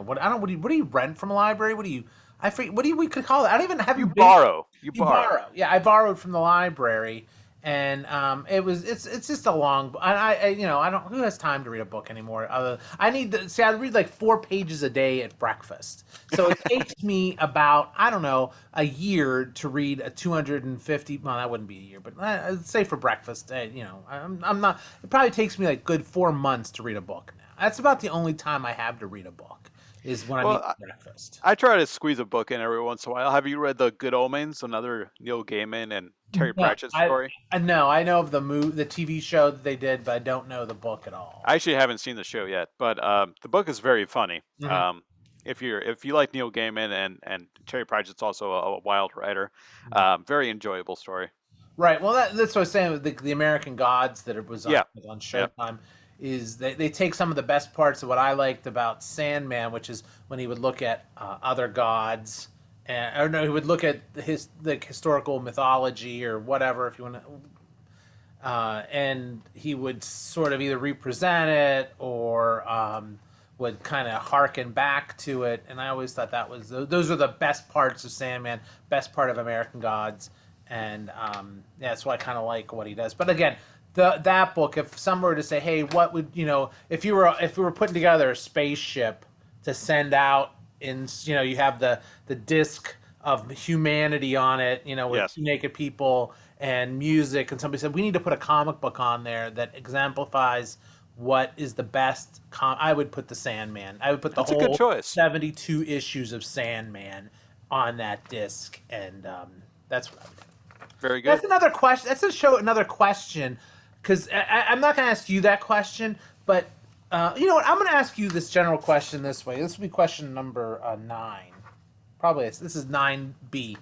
what I don't what do you rent from a library? What do you I forget, what do you we could call it? I don't even You haven't been. borrow, you You borrow. borrow. Yeah, I borrowed from the library, and it's just a long. I don't. Who has time to read a book anymore? I need to see. I read like 4 pages a day at breakfast, so it takes me about I don't know a year to read a 250. Well, that wouldn't be a year, but I'd say for breakfast, I'm not. It probably takes me like good 4 months to read a book now. That's about the only time I have to read a book is when I'm Well, eating breakfast. I try to squeeze a book in every once in a while. Have you read The Good Omens, another Neil Gaiman and Terry No, Pratchett story? I know. I know of the TV show that they did, but I don't know the book at all. I actually haven't seen the show yet, but the book is very funny. Hmm. If you like Neil Gaiman and Terry Pratchett's also a wild writer, very enjoyable story. Right. Well, that's what I was saying with the American Gods that it Yeah, was on yeah. Showtime. Is they take some of the best parts of what I liked about Sandman, which is when he would look at other gods, and or no, he would look at the historical mythology or whatever, if you want to, and he would sort of either represent it or would kind of harken back to it. And I always thought that was those are the best parts of Sandman, best part of American Gods, and yeah, that's why I kind of like what he does. But again, that book, if someone were to say, hey, what would if we were putting together a spaceship to send out in you have the disc of humanity on it, with Yes. two naked people and music, and somebody said we need to put a comic book on there that exemplifies what is the best I would put the Sandman. I would put the That's a good whole choice. 72 issues of Sandman on that disc, and that's what I would do. Very good. That's another question. That's a show. Another question, because I'm not going to ask you that question, but you know what? I'm going to ask you this general question this way. This will be question number 9. Probably this is 9B.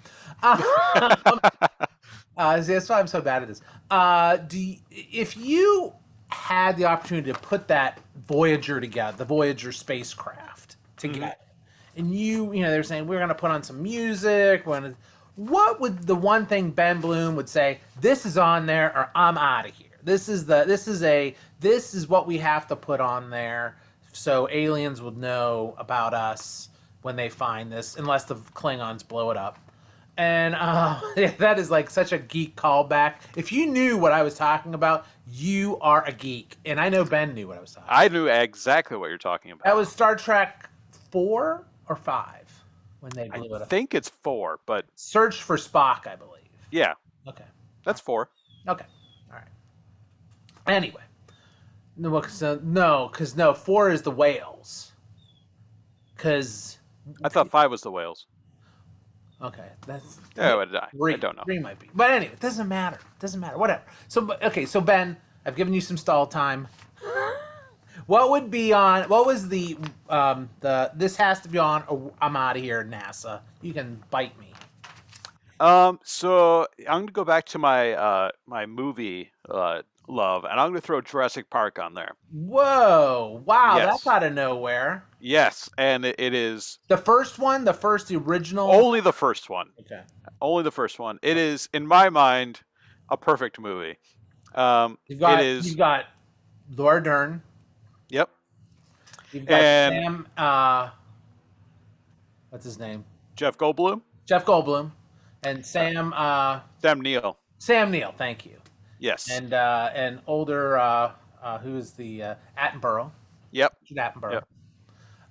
See, that's why I'm so bad at this. If you had the opportunity to put that Voyager together, the Voyager spacecraft Hmm. together, and they're saying we're going to put on some music. What would the one thing Ben Bloom would say? This is on there, or I'm out of here. This is what we have to put on there, so aliens will know about us when they find this, unless the Klingons blow it up. And that is like such a geek callback. If you knew what I was talking about, you are a geek. And I know Ben knew what I was talking about. I knew exactly what you're talking That about. was Star Trek 4 or 5 when they I blew it up. think it's four, but Search for Spock, I believe. yeah, Okay. that's four. Okay. All right. Anyway. No, because no, 4 is the whales. Because, I thought five was the whales. okay, that's Yeah, I three. don't know. 3 might be. But anyway, it doesn't matter. It doesn't matter. Whatever. Okay, so Ben, I've given you some stall time. What would be on? What was the this has to be on? Or I'm out of here, NASA. You can bite me. So I'm gonna go back to my my movie love, and I'm gonna throw Jurassic Park on there. Whoa! Wow, that's Yes, out of nowhere. yes, and it is The first one, the original. only the first one. Okay. Only the first one. It is, in my mind, a perfect movie. You've It got is. you've got Laura Dern. Yep. You've got And Sam. What's his name? Jeff Goldblum. Jeff Goldblum. and Uh, Sam Neill. Sam Neill, thank you, Yes. and older who is the Attenborough, Yep. Attenborough,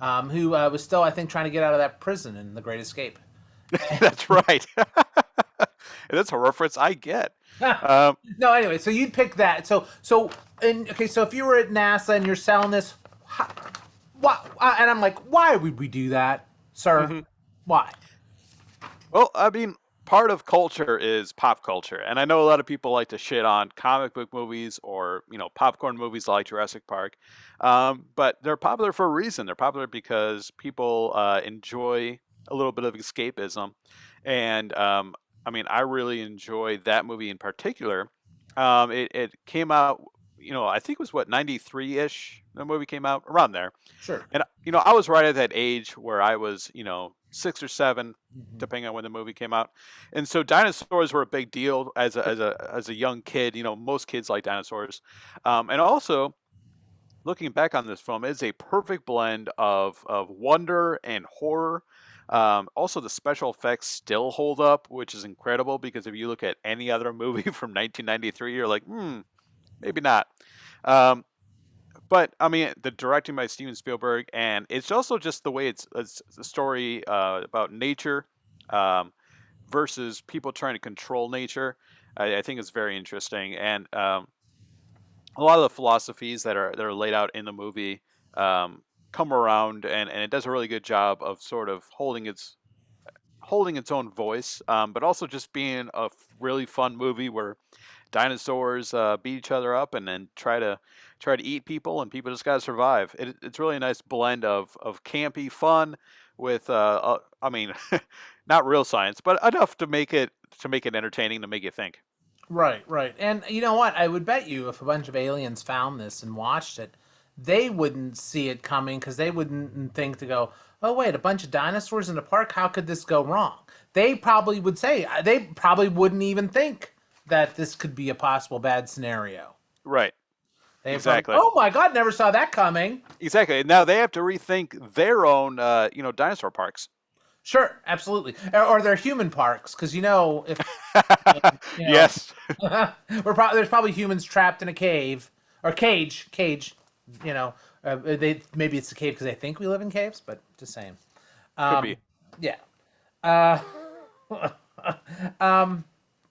Yep. who was still I think trying to get out of that prison in The Great Escape. That's right. And that's a reference I get. Um, No, anyway, so you'd pick that. And okay, so if you were at NASA and you're selling this, how, why? And I'm like, why would we do that, sir? mhm. Why? Well, I mean, part of culture is pop culture, and I know a lot of people like to shit on comic book movies or popcorn movies like Jurassic Park, but they're popular for a reason. They're popular because people enjoy a little bit of escapism, and I mean, I really enjoy that movie in particular. It came out, I think it was what 93 ish. The movie came out around there. Sure. And I was right at that age where I was, 6 or 7, Hmm. depending on when the movie came out. And so dinosaurs were a big deal as a young kid. Most kids like dinosaurs. And also, looking back on this film, it's a perfect blend of wonder and horror. Also, the special effects still hold up, which is incredible because if you look at any other movie from 1993, you're like, maybe not. Um, but I mean, the directing by Steven Spielberg, and it's also just the way it's a story about nature um, versus people trying to control nature. I think it's very interesting, and a lot of the philosophies that are laid out in the movie um, come around, and it does a really good job of sort of holding its own voice, but also just being a really fun movie where dinosaurs beat each other up and then try to eat people, and people just gotta survive. It's really a nice blend of campy fun with I mean, not real science, but enough to make it entertaining to make you think. Right, right. And you know what? I would bet you if a bunch of aliens found this and watched it, they wouldn't see it coming because they wouldn't think to go, oh, wait, a bunch of dinosaurs in a park? How could this go wrong? They probably would say, they probably wouldn't even think that this could be a possible bad scenario. Right. They probably, Exactly. oh my God, never saw that coming. Exactly. Now they have to rethink their own dinosaur parks. Sure, absolutely. Or they're human parks because, if, you know, Yes. there's probably humans trapped in a cave or cage. You know, they maybe it's a cave because they think we live in caves, but just saying. Could be. Yeah. Uh, all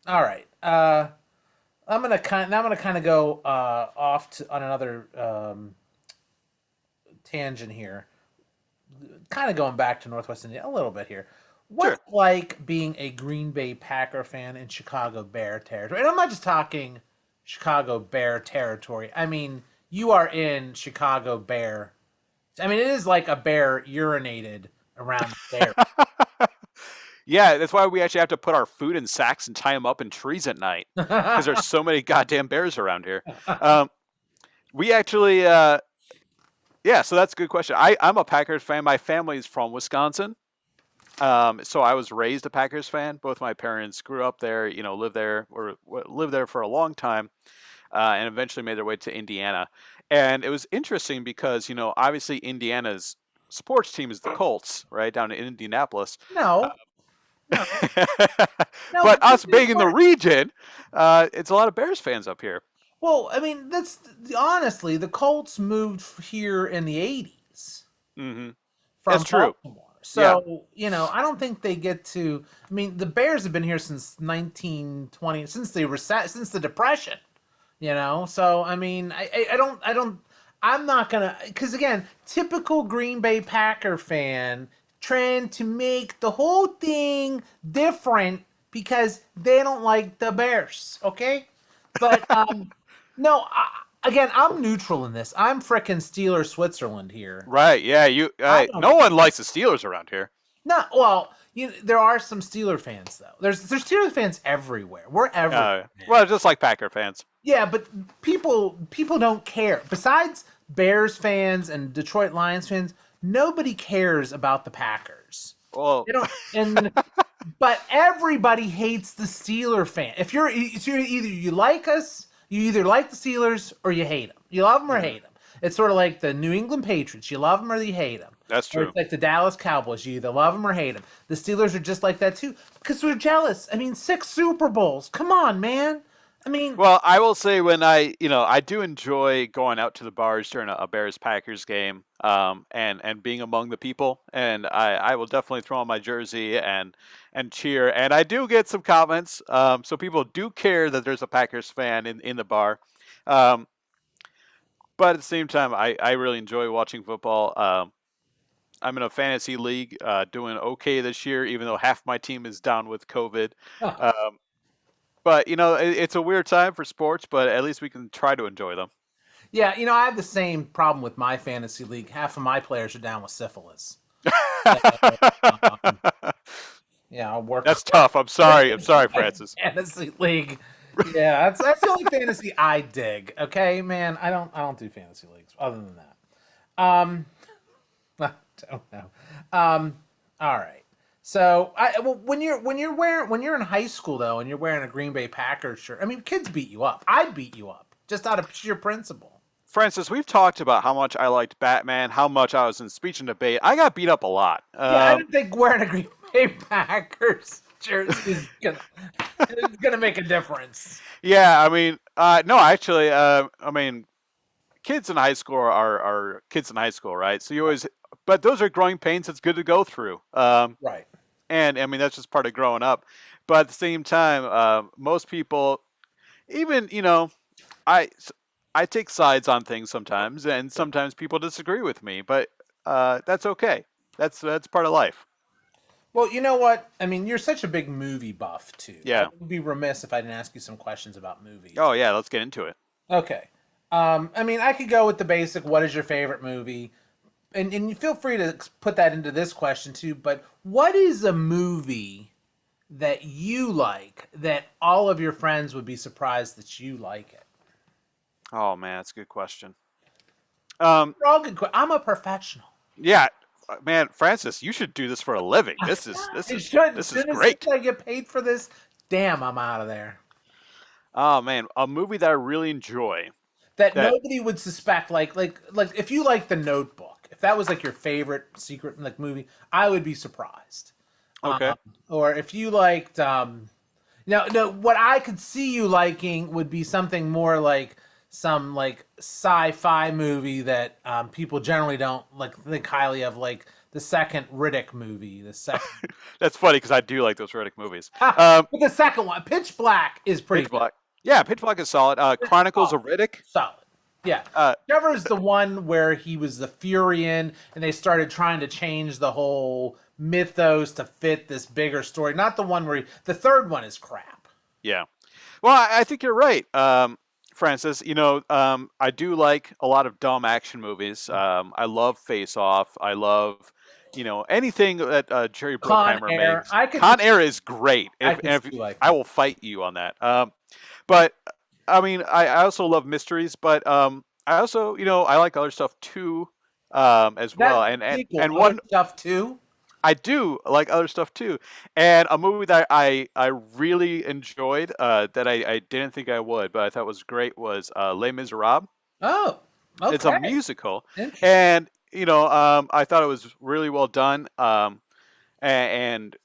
right. I'm gonna kind of go on another tangent here. Kind of going back to Northwest India a little bit here. Sure. What's it like being a Green Bay Packer fan in Chicago Bear territory? And I'm not just talking Chicago Bear territory. I mean, you are in Chicago Bear. I mean, it is like a bear urinated around there. Yeah, that's why we actually have to put our food in sacks and tie them up in trees at night because there's so many goddamn bears around here. Um, we actually, yeah, so that's a good question. I'm a Packers fan. My family is from Wisconsin. So I was raised a Packers fan. Both my parents grew up there, lived there or lived there for a long time, and eventually made their way to Indiana. And it was interesting because, obviously Indiana's sports team is the Colts, right down in Indianapolis. No, no, no. But But us they being in the weren't. region, it's a lot of Bears fans up here. Well, I mean, that's honestly the Colts moved here in the '80s Hmm. That's from true. Baltimore. Yeah. So, I don't think they get to. I mean, the Bears have been here since 1920, since since the Depression. So I mean, I'm not gonna, because again, typical Green Bay Packer fan trying to make the whole thing different because they don't like the Bears. Okay, but no. Again, I'm neutral in this. I'm frickin' Steeler Switzerland here. Right. Yeah. I don't No one likes the Steelers around here. No, well, there are some Steeler fans though. There's Steeler fans everywhere. We're everywhere. Well, just like Packer fans. Yeah, but people don't care. Besides Bears fans and Detroit Lions fans, nobody cares about the Packers. Well, They don't, and but everybody hates the Steeler fan. If you're either you like us, you either like the Steelers or you hate them. You love them or hate them. It's sort of like the New England Patriots. You love them or you hate them. That's Or true. it's like the Dallas Cowboys. You either love them or hate them. The Steelers are just like that too because we're jealous. I mean, 6 Super Bowls. Come on, man. I mean, Well, I will say when I do enjoy going out to the bars during a Bears Packers game, and being among the people, and I will definitely throw on my jersey and cheer, and I do get some comments, so people do care that there's a Packers fan in the bar, um, but at the same time, I really enjoy watching football. I'm in a fantasy league, doing okay this year, even though half my team is down with COVID. huh. Um, but it's a weird time for sports, but at least we can try to enjoy them. Yeah, I have the same problem with my fantasy league. Half of my players are down with syphilis. So, um, yeah, I'll work That's tough. I'm sorry. I'm sorry, my Francis. fantasy league. Yeah, that's the only fantasy I dig. Okay, man, I don't do fantasy leagues other than that. Um, I don't know. Um, all right. So, well, when you're in high school though, and you're wearing a Green Bay Packers shirt, I mean, kids beat you up. I'd beat you up just out of sheer principle. Francis, we've talked about how much I liked Batman, how much I was in speech and debate. I got beat up a lot. Yeah, I don't think wearing a Green Bay Packers jersey is gonna make a difference. Yeah, I mean, no, actually, I mean, kids in high school are kids in high school, right? So you always, but those are growing pains. It's good to go through. Right. And I mean, that's just part of growing up. But at the same time, most people, even, I I take sides on things sometimes, and sometimes people disagree with me, but that's okay. That's part of life. Well, you know what? I mean, you're such a big movie buff too. I Yeah. would be remiss if I didn't ask you some questions about movies. Oh yeah. Let's get into it. Okay. I mean, I could go with the basic. What is your favorite movie? And you feel free to put that into this question too. But what is a movie that you like that all of your friends would be surprised that you like it? Oh man, that's a good question. Um, They're all good. I'm a professional. yeah, man, Francis, you should do this for a living. This is this It is should. this As is soon as great. I get paid for this, damn, I'm out of there. Oh man, a movie that I really enjoy. That That nobody would suspect. Like if you like The Notebook, if that was like your favorite secret like movie, I would be surprised. okay. Or if you liked, no, what I could see you liking would be something more like some like sci-fi movie that people generally don't like think highly of, like the second Riddick movie, the second. That's funny because I do like those Riddick movies. But the second one, Pitch Black, is pretty Pitch good. Black. Yeah, Pitch Black is solid. Chronicles Solid. of Riddick. Solid. Yeah. Uh, Trevor's the one where he was the Furion and they started trying to change the whole mythos to fit this bigger story. Not the one where the third one is crap. yeah. Well, I think you're right, Francis. I do like a lot of dumb action movies. I love Face Off. I love, anything that Jerry Con Bruckheimer Air. makes. I could Con Air is great. I If, could if see like I will fight you on that. But I mean, I also love mysteries, but I also, I like other stuff too, as well. that And and sequel, and other one stuff too. I do like other stuff too. And a movie that I really enjoyed, that I didn't think I would, but I thought was great was Les Miserables. Oh, It's a okay. musical, Interesting. and I thought it was really well done, and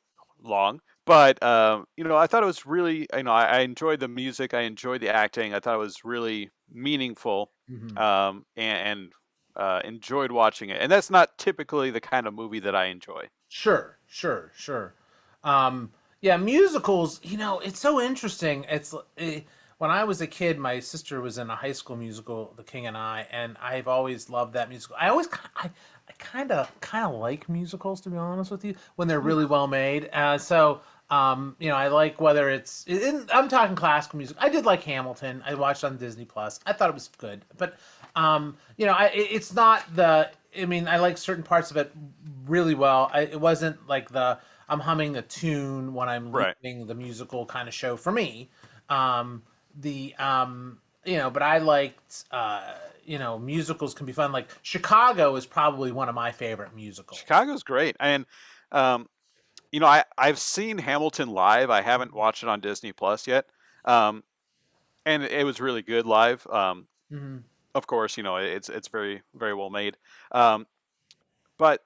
long. But I thought it was really, I enjoyed the music, I enjoyed the acting, I thought it was really meaningful, Hmm. and enjoyed watching it. And that's not typically the kind of movie that I enjoy. Sure, sure, sure. Um, yeah, musicals. It's so interesting. When I was a kid, my sister was in a high school musical, The King and I, and I've always loved that musical. I kind of like musicals, to be honest with you, when they're really well made. I like whether I'm talking classical music. I did like Hamilton. I watched on Disney Plus. I thought it was good, but it's not the. I mean, I like certain parts of it really well. It wasn't like I'm humming a tune when I'm Right. leaving the musical kind of show for me. But I liked musicals can be fun. Like Chicago is probably one of my favorite musicals. Chicago's great. And um, I've seen Hamilton live. I haven't watched it on Disney Plus yet. Um, and it was really good live. Hmm. of course, it's very very well made. Um, but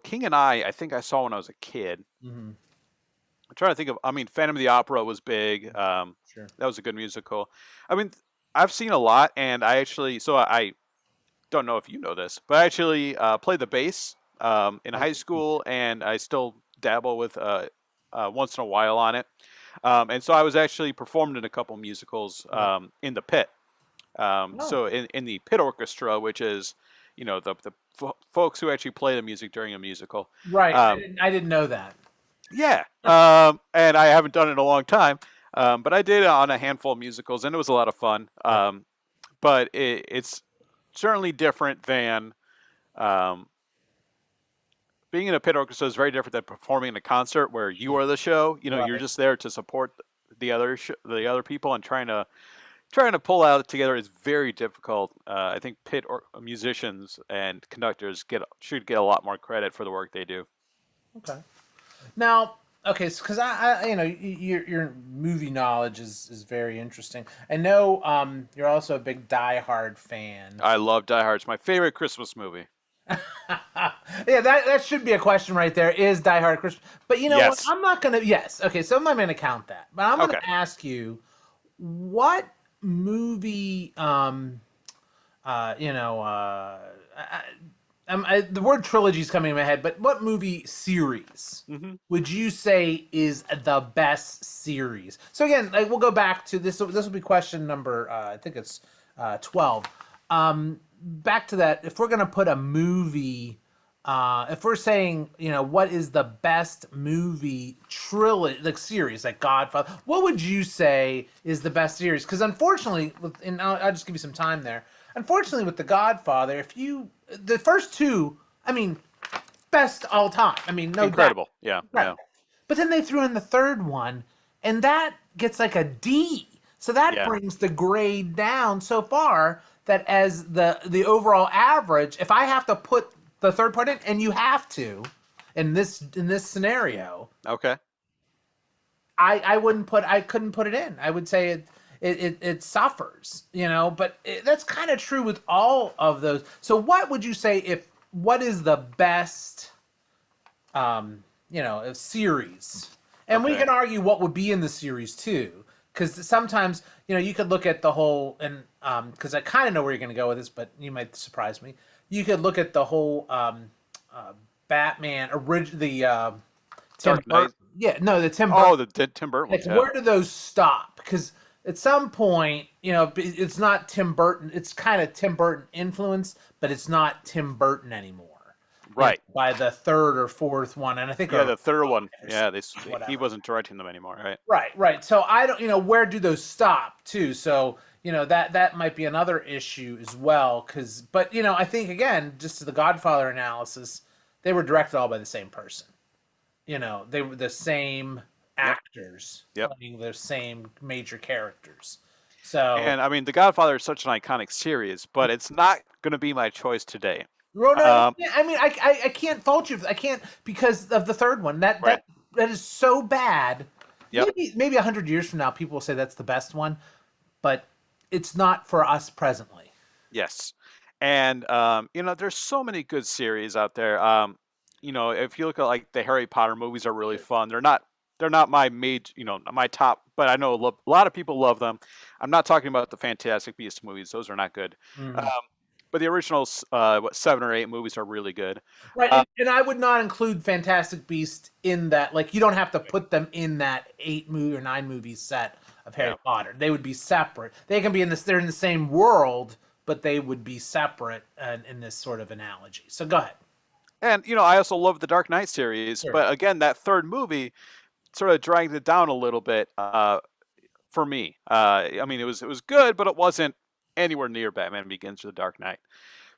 King and I think I saw when I was a kid. Hmm. I'm trying to think of. I mean, Phantom of the Opera was big. Sure. That was a good musical. I mean, I've seen a lot, and I actually I don't know if you know this, but I actually played the bass in I high do. school, and I still dabble with once in a while on it. And so I was actually performed in a couple musicals Okay. in the pit. Oh, So in the pit orchestra, which is the folks who actually play the music during a musical. right. Um, I didn't know that. yeah, and I haven't done it in a long time, but I did it on a handful of musicals, and it was a lot of fun. Right. But it's certainly different than um, being in a pit orchestra is very different than performing in a concert where you are the show. You're Right. just there to support the other people, and trying to pull out together is very difficult. I think pit or musicians and conductors should get a lot more credit for the work they do. Okay. Now, okay, because your movie knowledge is very interesting. I know you're also a big Die Hard fan. I love Die Hard. It's my favorite Christmas movie. Yeah, that should be a question right there. Is Die Hard Christmas? But you know what? Yes. I'm not gonna. Yes, okay. So I'm not gonna count that. But I'm gonna Okay. ask you, what movie? You know, the word trilogy is coming in my head. But what movie series Hmm. would you say is the best series? So again, like we'll go back to this. This will be question number. I think it's 12. Back to that. If we're gonna put a movie, if we're saying, what is the best movie trilogy, like series, like Godfather, what would you say is the best series? Because unfortunately, and I'll just give you some time there. Unfortunately, with the Godfather, the first two, I mean, best all time. I mean, no doubt. Incredible. Yeah. Right. Yeah. But then they threw in the third one, and that gets like a D. So that Yeah. brings the grade down so far that as the overall average, if I have to put the third part in, and you have to, in this scenario, Okay. I couldn't put it in. I would say it suffers, but that's kind of true with all of those. So what would you say, what is the best series? And we Okay. can argue what would be in the series too, because sometimes you could look at the whole, and because I kind of know where you're going to go with this, but you might surprise me. You could look at the whole uh, Batman the Tim Dark Knight. Burton. Yeah, no, the Tim Burton. Oh, the Tim Burton Like, ones. Yeah. where do those stop? Because at some point, it's not Tim Burton. It's kind of Tim Burton influence, but it's not Tim Burton anymore. Right. By the third or fourth one, and I think Yeah, or the third one. or Yeah, he whatever. wasn't directing them anymore, right? Right, right. So I don't, where do those stop too? So that might be another issue as well. But I think again, just to the Godfather analysis, they were directed all by the same person. They were the same Yep. actors Yep. playing the same major characters. So, And I mean, The Godfather is such an iconic series, but it's not going to be my choice today. well, no, Um, I mean, I can't fault you. I can't because of the third one. That right. that that is so bad. Yep. Maybe 100 years from now, people will say that's the best one, but it's not for us presently. Yes. And there's so many good series out there. If you look at like the Harry Potter movies are really fun. They're not my major, my top, but I know a lot of people love them. I'm not talking about the Fantastic Beasts movies; those are not good. Um, Mhm. but the original, 7 or 8 movies are really good. Right, Uh, and I would not include Fantastic Beast in that. Like, you don't have to put them in that 8 movie or 9 movie set of Harry yeah. Potter. They would be separate. They can be in this. They're in the same world, but they would be separate in this sort of analogy. So go ahead. And I also love the Dark Knight series, Sure. but again, that third movie sort of dragged it down a little bit for me. I mean, it was good, but it wasn't anywhere near Batman Begins or The Dark Knight.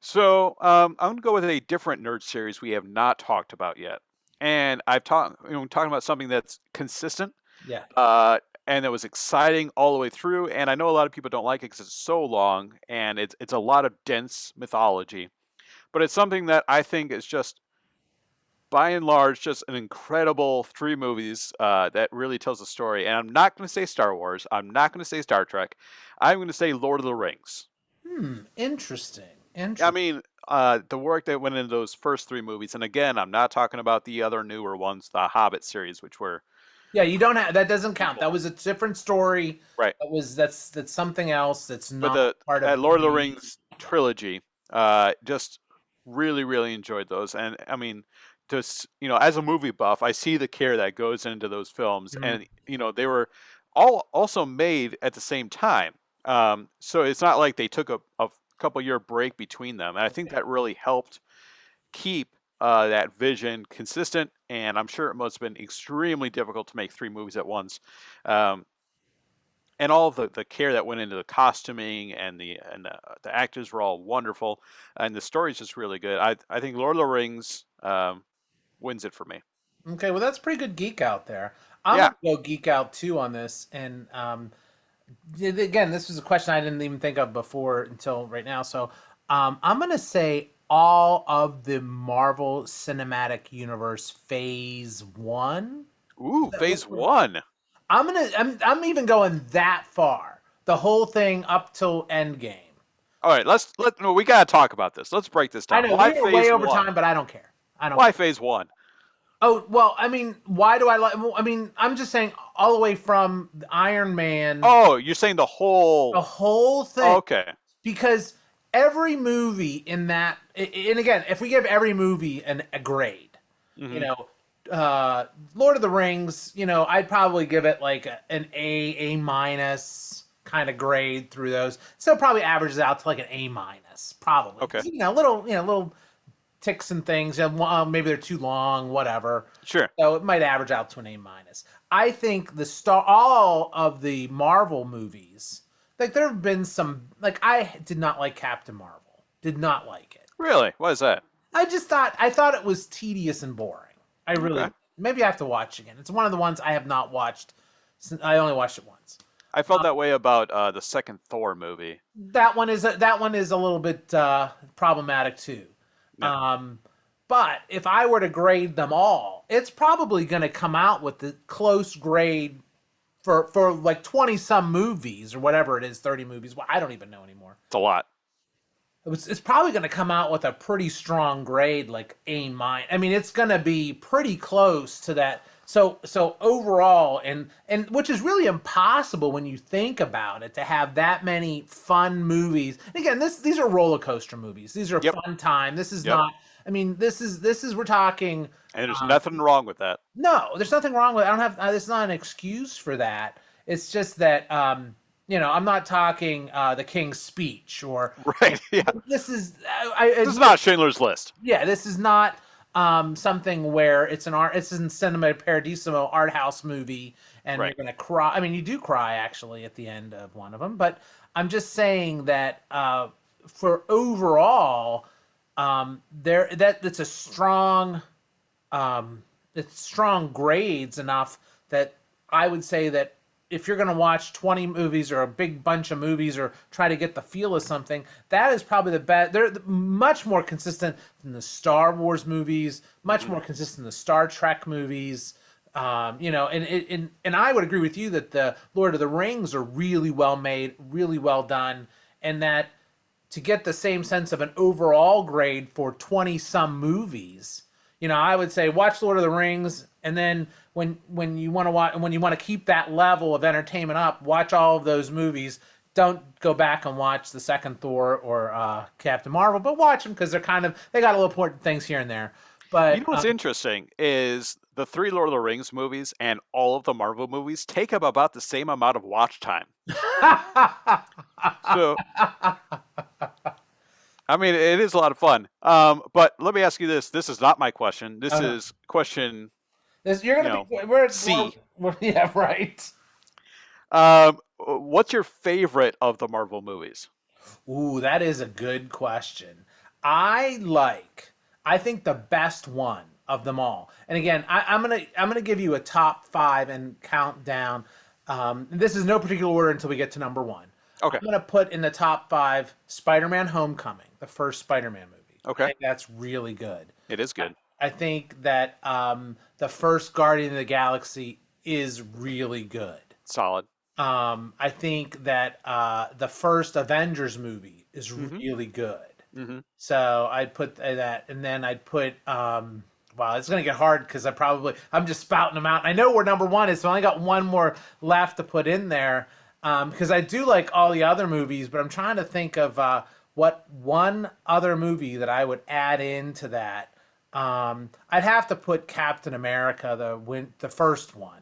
So I'm gonna go with a different nerd series we have not talked about yet, and I've talking about something that's consistent, Yeah. uh, and that was exciting all the way through. And I know a lot of people don't like it because it's so long and it's a lot of dense mythology, but it's something that I think is just by and large, just an incredible 3 movies that really tells a story. And I'm not going to say Star Wars. I'm not going to say Star Trek. I'm going to say Lord of the Rings. Interesting. I Interesting. mean, the work that went into those first three movies, and again, I'm not talking about the other newer ones, the Hobbit series, which were Yeah, you don't have that doesn't count. equal. That was a different story. Right. That's something else that's But not the part of that Lord of the any. Rings trilogy, just really enjoyed those. And I mean, just as a movie buff, I see the care that goes into those films, Mhm. and they were all also made at the same time. So it's not like they took a couple year break between them, and I think that really helped keep that vision consistent. And I'm sure it must have been extremely difficult to make three movies at once. Um, and all the care that went into the costuming and the actors were all wonderful, and the story's just really good. I think Lord of the Rings wins it for me. Okay, well that's pretty good geek out there. I'm Yeah. gonna go geek out too on this, and again, this was a question I didn't even think of before until right now. So I'm gonna say all of the Marvel Cinematic Universe Phase One. Ooh, That what Phase we're- One. I'm even going that far. The whole thing up till Endgame. All right, no, we gotta talk about this. Let's break this I down. know Why we were way Phase over One? time, but I don't care. I don't Why care. Phase One? Oh well, I mean, why do I like? I mean, I'm just saying all the way from Iron Man, Oh, you're saying the whole? the whole thing, Okay. because every movie in that, and again, if we give every movie a grade, you Hmm. know, Lord of the Rings, I'd probably give it like an A minus kind of grade through those. So it probably averages out to like an A minus, probably. Okay. Little ticks and things. Maybe they're too long, whatever. Sure. So it might average out to an A minus. I think all of the Marvel movies, like there have been some, like I did not like Captain Marvel, did not like it. Really? What is that? I thought it was tedious and boring. I really Okay. did. Maybe I have to watch again. It's one of the ones I have not watched. Since I only watched it once. I felt that way about the second Thor movie. That one is a little bit problematic too. Yeah. Um, but if I were to grade them all, it's probably going to come out with the close grade for like 20 some movies or whatever it is, 30 movies. Well, I don't even know anymore. It's a lot. It's probably going to come out with a pretty strong grade, like A minus. I mean, it's going to be pretty close to that. So overall, and which is really impossible when you think about it, to have that many fun movies. And again, these are roller coaster movies. These are Yep. fun time. This is Yep. not. I mean, this is we're talking. And there's Um, nothing wrong with that. no, there's nothing wrong with. I don't have. It's not an excuse for that. It's just that I'm not talking the King's Speech or Right. Yeah. this is This is not Schindler's List. yeah, this is not something where it's an art. It's in Cinema Paradiso art house movie, and you're Right. gonna cry. I mean, you do cry actually at the end of one of them, but I'm just saying that for overall, that's a strong it's strong grades enough that I would say that if you're going to watch 20 movies or a big bunch of movies or try to get the feel of something, that is probably the best. They're much more consistent than the Star Wars movies, much Hmm. more consistent than the Star Trek movies. And I would agree with you that the Lord of the Rings are really well made, really well done, and that to get the same sense of an overall grade for 20 some movies, I would say watch Lord of the Rings, and then when you want to watch, when you want to keep that level of entertainment up, watch all of those movies. Don't go back and watch the second Thor or Captain Marvel, but watch them because they got a little important things here and there. You But know what's interesting is the three Lord of the Rings movies and all of the Marvel movies take up about the same amount of watch time. So, I mean, it is a lot of fun. But let me ask you this. This is not my question. This oh no, is question, you're you gonna know, be C. yeah, right. What's your favorite of the Marvel movies? Ooh, that is a good question. I like, I think the best one of them all. And again, I'm gonna give you a top five and count down. This is no particular order until we get to number one. Okay. I'm gonna put in the top five Spider-Man: Homecoming, the first Spider-Man movie. I Okay. think that's really good. It is good. I think that the first Guardian of the Galaxy is really good. Solid. I think that the first Avengers movie is Hmm. really good. Hmm. So I'd put that, and then I'd put wow, it's gonna get hard because I'm just spouting them out. I know where number one is, so I only got one more left to put in there. Because I do like all the other movies, but I'm trying to think of what one other movie that I would add into that. I'd have to put Captain America, the first one.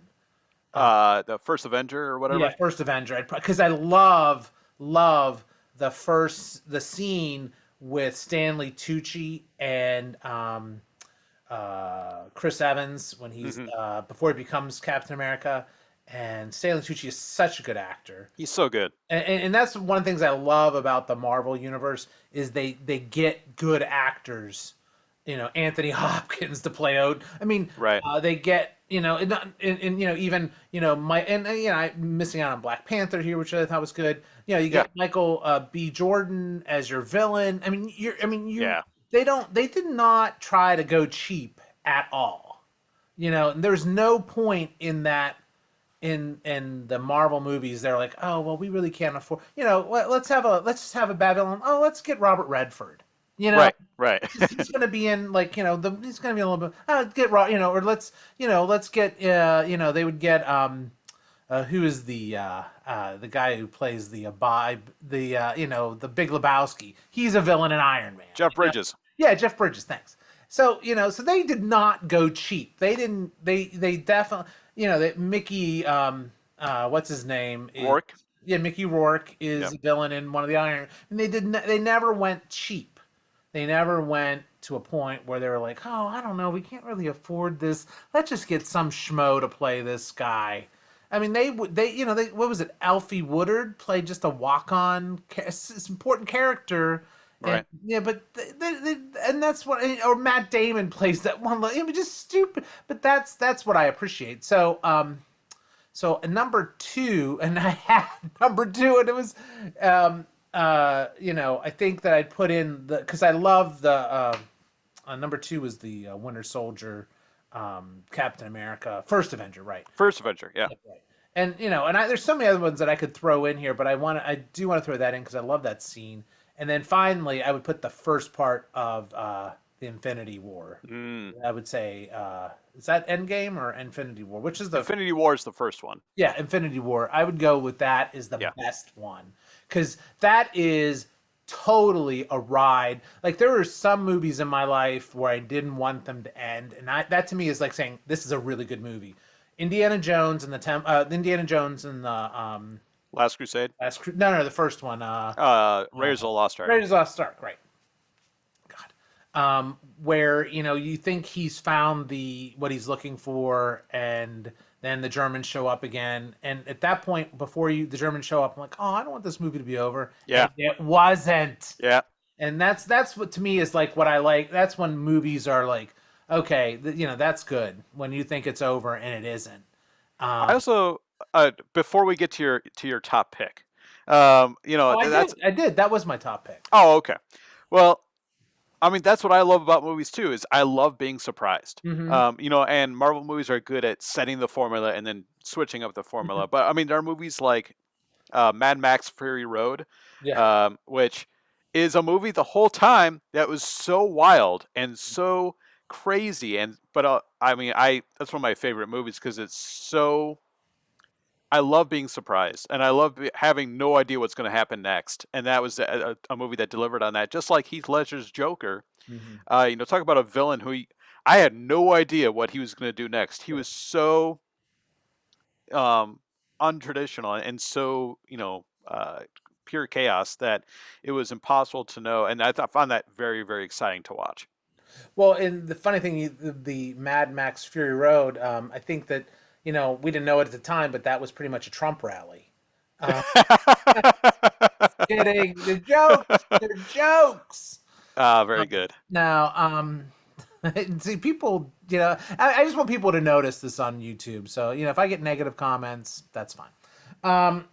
The first Avenger or Yeah, whatever. first Avenger. Because I love the scene with Stanley Tucci and Chris Evans when he's Hmm. before he becomes Captain America. And Stanley Tucci is such a good actor. He's so good. And that's one of the things I love about the Marvel universe is they get good actors, Anthony Hopkins to play out. I mean, Right. they get and even my I'm missing out on Black Panther here, which I thought was good. You Yeah. get Michael B. Jordan as your villain. You Yeah. they did not try to go cheap at all. And there's no point in that in the Marvel movies. They're like, oh well, we really can't afford. Let's just have a bad villain. Oh, let's get Robert Redford. You know, Right. Right. he's going to be in like he's going to be a little bit. Get or let's get they would get who is the guy who plays the Big Lebowski. He's a villain in Iron Man. Jeff Bridges. Yeah, Jeff Bridges. Thanks. So so they did not go cheap. They didn't. They definitely. That Mickey. What's his name? Rourke. Yeah, Mickey Rourke is Yep. a villain in one of the Iron. And they didn't. They never went cheap. They never went to a point where they were like, oh, I don't know, we can't really afford this. Let's just get some schmo to play this guy. I mean, what was it? Alfie Woodard played just a walk-on, important character, and Right. yeah, but and that's what, or Matt Damon plays that one. I mean, just stupid, but that's what I appreciate. So number two, and I had number two, and it was, I think that I'd put in because I love number two was the Winter Soldier, Captain America, First Avenger, right? First Avenger. Yeah. Yep, right. And there's so many other ones that I could throw in here, but I do want to throw that in because I love that scene. And then finally, I would put the first part of the Infinity War. Mm. I would say, is that Endgame or Infinity War? Which is the Infinity War is the first one. Yeah, Infinity War. I would go with that is the Yeah. best one because that is totally a ride. Like there were some movies in my life where I didn't want them to end, and that to me is like saying this is a really good movie. Indiana Jones and Indiana Jones and the Last Crusade. no, the first one. Raiders of the Lost Ark. Raiders of the Lost Ark, right? Where you think he's found what he's looking for, and then the Germans show up again, and at that point, before the Germans show up, I'm like, oh, I don't want this movie to be over. Yeah. And it wasn't, Yeah. and that's what to me is like what I like. That's when movies are like, okay, that's good when you think it's over and it isn't. I also, before we get to your top pick, Oh, that's I did. That was my top pick. oh okay. Well, I mean that's what I love about movies too. Is I love being surprised. Mm-hmm. And Marvel movies are good at setting the formula and then switching up the formula. But I mean there are movies like Mad Max Fury Road, Yeah. which is a movie the whole time that was so wild and so crazy. And but I mean I that's one of my favorite movies because it's so I love being surprised, and I love having no idea what's going to happen next. And that was a movie that delivered on that, just like Heath Ledger's Joker. Mm-hmm. Talk about a villain I had no idea what he was going to do next. He was so um, untraditional and so pure chaos that it was impossible to know. And I found that very very exciting to watch. Well, and the funny thing, the Mad Max Fury Road, I think that we didn't know it at the time, but that was pretty much a Trump rally. Uh, Kidding, they're jokes. Very good. Now, see, people, I just want people to notice this on YouTube. So, if I get negative comments, that's fine. I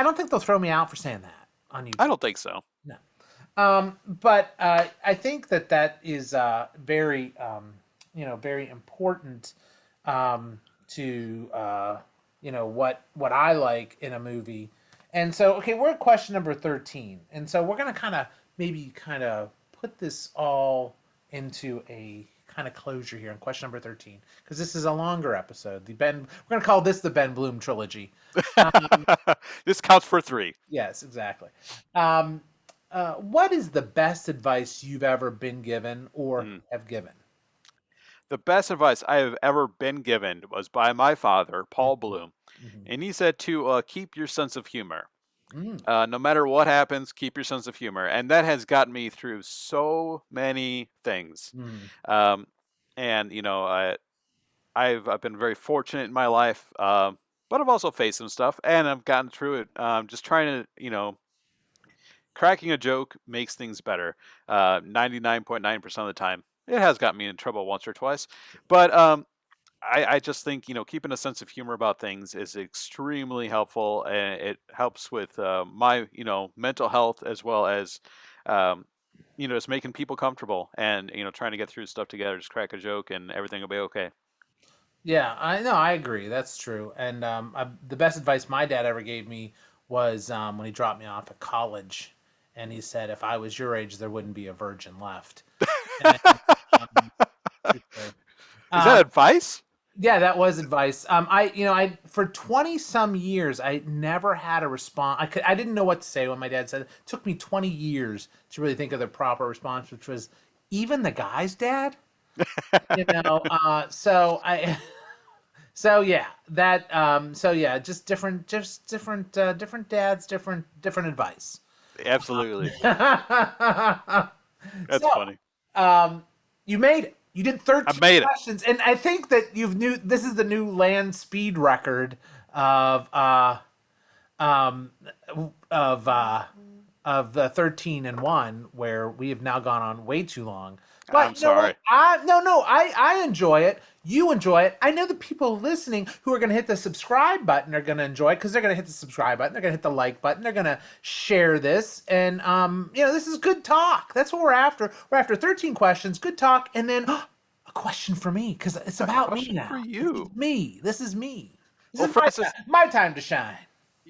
don't think they'll throw me out for saying that on YouTube. I don't think so. No. But I think that is very, very important to what I like in a movie, And so, okay, we're at question number 13. And so we're going to maybe put this all into a kind of closure here on question number 13 because this is a longer episode. We're going to call this the Ben Bloom trilogy. This counts for three. Yes, exactly. Um, what is the best advice you've ever been given or Mm. have given? The best advice I have ever been given was by my father, Paul Bloom, Mhm. and he said to keep your sense of humor. Mm. No matter what happens, keep your sense of humor, and that has gotten me through so many things. Mm. Um, and I've been very fortunate in my life, but I've also faced some stuff, and I've gotten through it. Just trying to, cracking a joke makes things better. 99.9% of the time, it has got me in trouble once or twice, but I just think keeping a sense of humor about things is extremely helpful, and it helps with my mental health as well as um, just making people comfortable and trying to get through stuff together. Just crack a joke and everything will be okay. Yeah, I know. I agree. That's true. And the best advice my dad ever gave me was when he dropped me off at college, and he said, "If I was your age, there wouldn't be a virgin left." And, um, true story. Is that Um, advice? yeah, that was advice. I for 20 some years, I never had a response. I didn't know what to say when my dad said it. It took me 20 years to really think of the proper response, which was, "Even the guy's dad." So I. So yeah, different dads, different advice. Absolutely. That's So, funny. um, you made it. You did I 13 made it. questions, and I think that this is the new land speed record of um of uh of the 13 and 1 where we have now gone on way too long. I'm But you know what? sorry. I enjoy it. You enjoy it. I know the people listening who are going to hit the subscribe button are going to enjoy it because they're going to hit the subscribe button, they're going to hit the like button, they're going to share this, and this is good talk. That's what we're after. We're after 13 questions, good talk, and then a question for me because it's A about me question for now. This is you. me. This is me. This Well, is my time. Francis, My time to shine.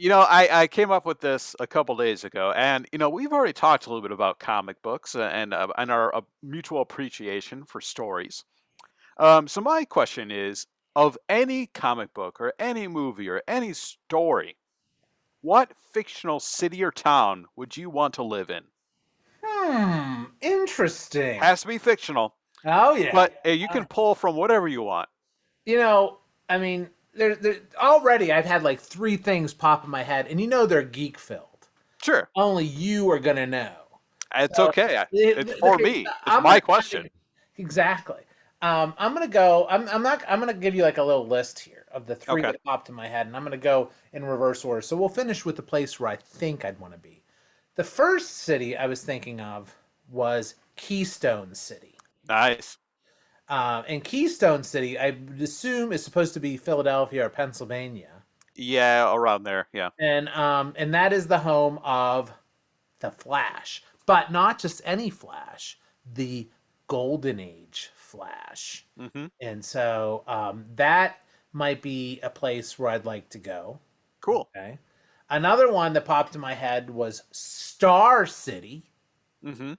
I came up with this a couple days ago, and we've already talked a little bit about comic books and our mutual appreciation for stories. So my question is, of any comic book or any movie or any story, what fictional city or town would you want to live in? Interesting. Has to be fictional, Oh yeah. but you can pull from whatever you want. You know, I mean, there already I've had like three things pop in my head, and they're geek filled. Sure, Only you are gonna know. it's So, okay. It's for okay, me. It's I'm my gonna question. exactly. I'm gonna go. I'm not. I'm gonna give you like a little list here of the three Okay. that popped in my head, and I'm gonna go in reverse order. So we'll finish with the place where I think I'd want to be. The first city I was thinking of was Keystone City. Nice. And Keystone City, I would assume, is supposed to be Philadelphia or Pennsylvania, Yeah, around there. Yeah. and that is the home of the Flash, but not just any Flash, the Golden Age Flash. Hmm. And so that might be a place where I'd like to go. Cool. Okay. Another one that popped in my head was Star City, Hmm.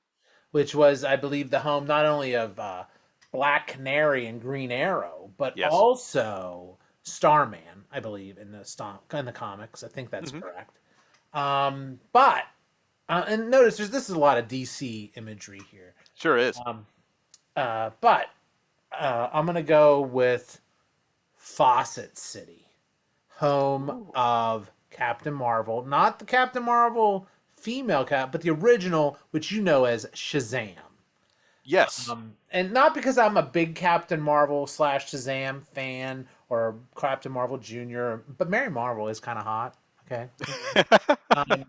which was, I believe, the home not only of Black Canary and Green Arrow, but Yes. also Starman, I believe, in the comics. I think that's Hmm. correct. But and notice this is a lot of DC imagery here. Sure is. Um, but I'm gonna go with Fawcett City, home Ooh. of Captain Marvel, not the Captain Marvel female cap, but the original, which you know as Shazam. Yes. And not because I'm a big Captain Marvel slash Shazam fan or Captain Marvel Jr., but Mary Marvel is kind of hot. Okay. Um,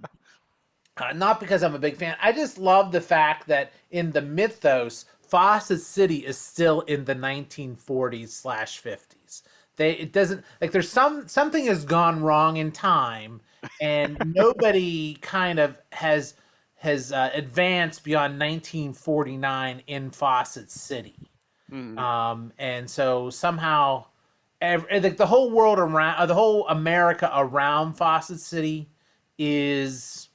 not because I'm a big fan. I just love the fact that in the mythos, Fawcett City is still in the 1940s slash 50s. It doesn't like there's something has gone wrong in time, and nobody kind of has advanced beyond 1949 in Fawcett City. Hmm. And so somehow, like the whole world around, the whole America around Fawcett City is,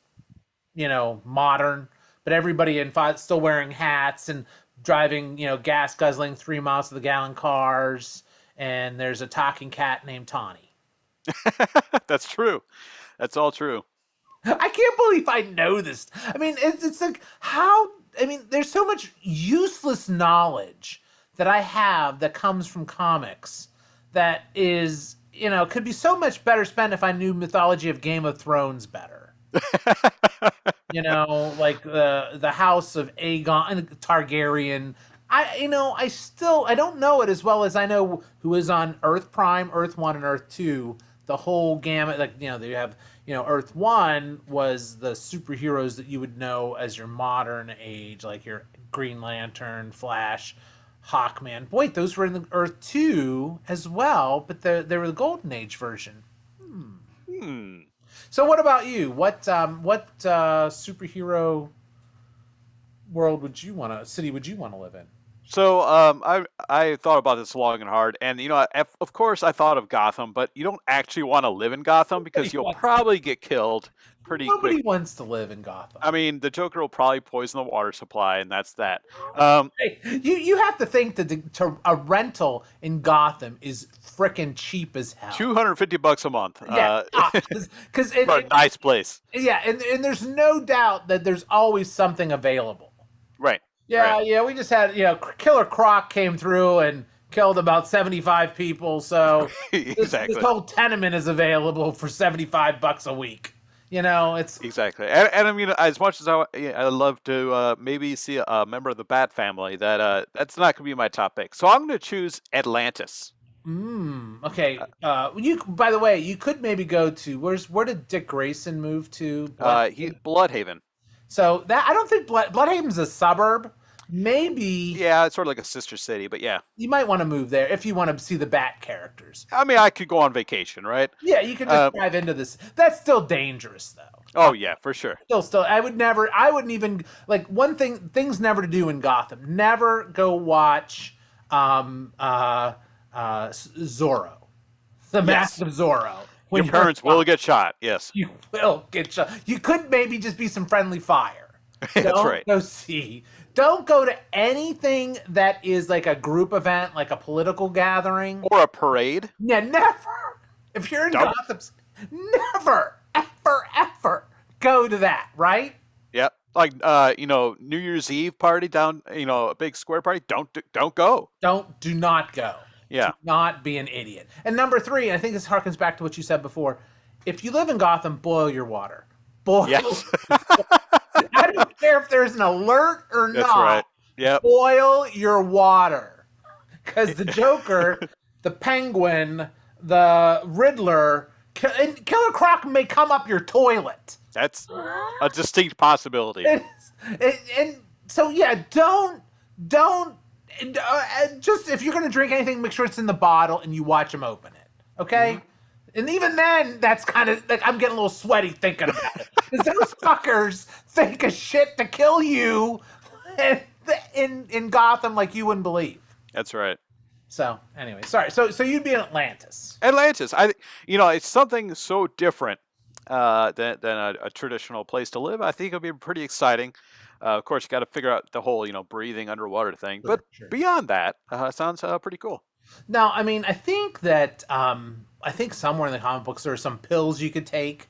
modern, but everybody in five still wearing hats and driving, gas guzzling 3 miles to the gallon cars. And there's a talking cat named Tawny. That's true. That's all true. I can't believe I know this. I mean, it's like how. I mean, there's so much useless knowledge that I have that comes from comics that is, could be so much better spent if I knew mythology of Game of Thrones better. Like the House of Aegon Targaryen. I don't know it as well as I know who is on Earth Prime, Earth 1 and Earth 2, the whole gamut. Like, they have, Earth 1 was the superheroes that you would know as your modern age, like your Green Lantern, Flash, Hawkman. Wait, those were in the Earth 2 as well, but they were the Golden Age version. Hmm. So what about you? What superhero city would you want to live in? So I thought about this long and hard, and of course I thought of Gotham, but you don't actually want to live in Gotham because Nobody you'll wants, probably get killed pretty quick. nobody wants to live in Gotham. I mean, the Joker will probably poison the water supply, and that's that. Um, Hey, you have to think that a rental in Gotham is frickin' cheap as hell. $250 a month. Yeah, because For a nice place. yeah, and there's no doubt that there's always something available. Right. Yeah, Right. yeah, we just had, Killer Croc came through and killed about 75 people, so this Exactly. whole tenement is available for $75 a week. It's Exactly. And I mean, as much as I love to maybe see a member of the Bat family, that's not going to be my top pick. So I'm going to choose Atlantis. okay. You by the way, you could maybe go to where did Dick Grayson move to? Bloodhaven. So that I don't think Bloodhaven's a suburb. Maybe Yeah, it's sort of like a sister city, but yeah. you might want to move there if you want to see the Bat characters. I mean, I could go on vacation, right? Yeah, you could just drive into this. That's still dangerous though. Oh yeah, for sure. Still, I wouldn't even like things never to do in Gotham. Never go watch Zorro, the Mask Yes. of Zorro. Your parents will get shot. Yes. You will get shot. You could maybe just be some friendly fire. That's Don't right. go see. Don't go to anything that is like a group event, like a political gathering. Or a parade. Yeah, never. If you're in Don't- Gotham, never, ever go to that. Right? Yep. Like New Year's Eve party down, a big square party. Don't go. Do not go. Yeah. Do not be an idiot. And number 3, I think this harkens back to what you said before. If you live in Gotham, boil your water. Boil. Yes. I don't care if there's an alert or That's not. right. Yep. Boil your water. Because the Joker, the Penguin, the Riddler, and Killer Croc may come up your toilet. That's a distinct possibility. And so, yeah, don't, just if you're going to drink anything, make sure it's in the bottle and you watch them open it. Okay? Mm-hmm. And even then, that's kind of like I'm getting a little sweaty thinking about it. Because those fuckers think of shit to kill you in Gotham like you wouldn't believe. That's right. So anyway, sorry. So you'd be in Atlantis. Atlantis. It's something so different than a traditional place to live. I think it'll be pretty exciting. Of course, you got to figure out the whole breathing underwater thing. But Sure. beyond that, sounds pretty cool. Now, I mean, I think that I think somewhere in the comic books there are some pills you could take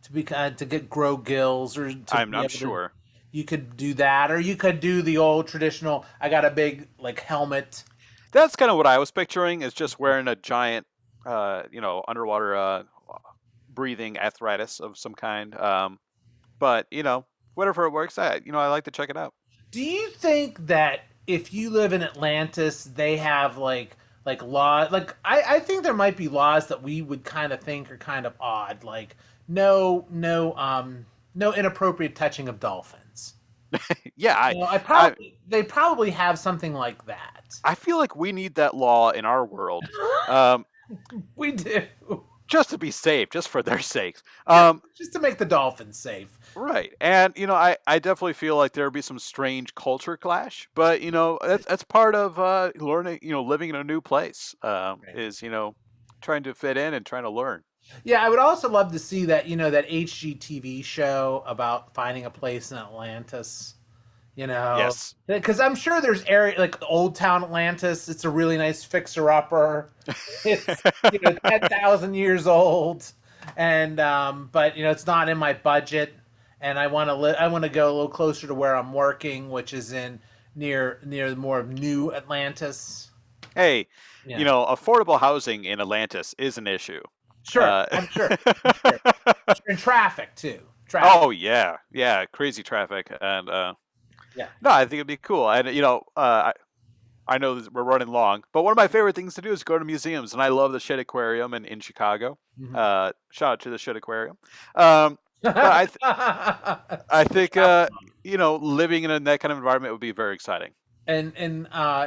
to grow gills or to I'm sure. You could do that, or you could do the old traditional. I got a big like helmet. That's kind of what I was picturing, is just wearing a giant, underwater breathing apparatus of some kind. But whatever it works, I like to check it out. Do you think that if you live in Atlantis, they have like law? Like I think there might be laws that we would kind of think are kind of odd, like no inappropriate touching of dolphins. Yeah, They probably have something like that. I feel like we need that law in our world, um, We do. just to be safe, just for their sakes. Just to make the dolphins safe. Right, and I definitely feel like there would be some strange culture clash, but that's part of learning. Living in a new place Right. is trying to fit in and trying to learn. Yeah, I would also love to see that, that HGTV show about finding a place in Atlantis, Yes. because I'm sure there's area like Old Town Atlantis. It's a really nice fixer-upper. It's, 10,000 years old, and but it's not in my budget, and I want to go a little closer to where I'm working, which is in near more of New Atlantis. Hey, Yeah, affordable housing in Atlantis is an issue. sure, Uh, I'm sure. I'm sure. And traffic too. Traffic. oh yeah, yeah, crazy traffic, and Yeah. no, I think it'd be cool. And I know we're running long, but one of my favorite things to do is go to museums, and I love the Shedd Aquarium in Chicago. Mhm. Shout out to the Shedd Aquarium. Um, but I think living in that kind of environment would be very exciting. and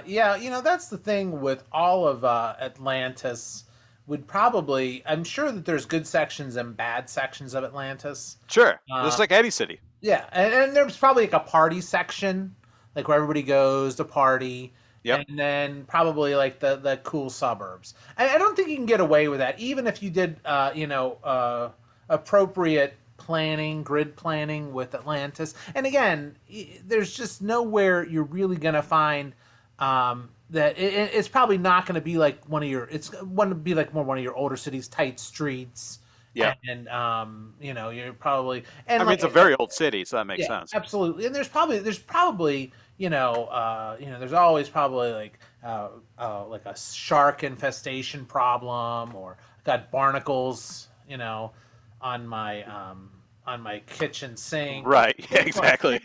yeah, that's the thing with all of Atlantis. Would probably, I'm sure that there's good sections and bad sections of Atlantis. Sure, Uh, just like any city. yeah, and there's probably like a party section, like where everybody goes to party, Yep. and then probably like the cool suburbs. I don't think you can get away with that, even if you did, appropriate planning, grid planning with Atlantis. And again, there's just nowhere you're really gonna find that it's probably not going to be like it's going to be like more one of your older cities, tight streets, Yeah. and you're probably and I mean, like it's a very old city, so that makes yeah, sense. absolutely. And there's probably there's always probably like a shark infestation problem, or got barnacles, on my kitchen sink. Right. Yeah, Things like, exactly.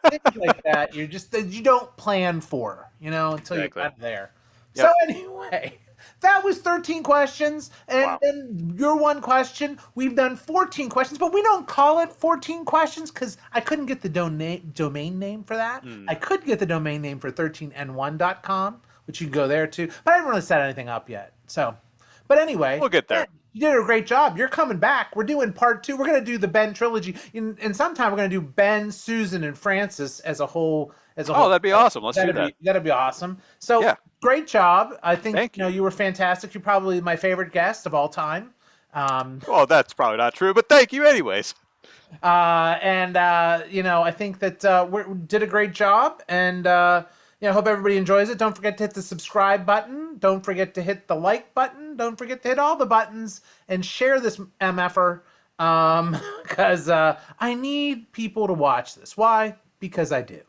things like that. You don't plan for, until you Exactly. get there. So Yep. anyway, that was 13 questions, and Wow. then your one question. We've done 14 questions, but we don't call it 14 questions because I couldn't get the domain name for that. I Mm. could get the domain name for 13n1.com, which you can go there too, but I haven't really set anything up yet. So, but anyway, We'll get there. you did a great job. You're coming back. We're doing part 2. We're going to do the Ben trilogy. And sometime we're going to do Ben, Susan, and Francis as a whole. Oh, that'd be awesome. Let's do that. That'd be awesome. So Yeah. great job. I think Thank you. you were fantastic. You're probably my favorite guest of all time. Well, that's probably not true, but thank you anyways. I think that we did a great job, and hope everybody enjoys it. Don't forget to hit the subscribe button. Don't forget to hit the like button. Don't forget to hit all the buttons and share this mf'er, because I need people to watch this. Why? Because I do,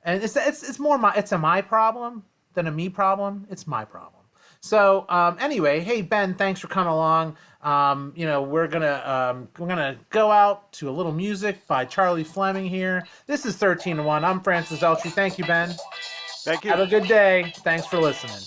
and it's more it's a my problem than a me problem. It's my problem. So anyway, hey Ben, thanks for coming along. We're gonna go out to a little music by Charlie Fleming here. This is 13 to 1. I'm Francis Eltry. Thank you, Ben. Thank you. Have a good day. Thanks for listening.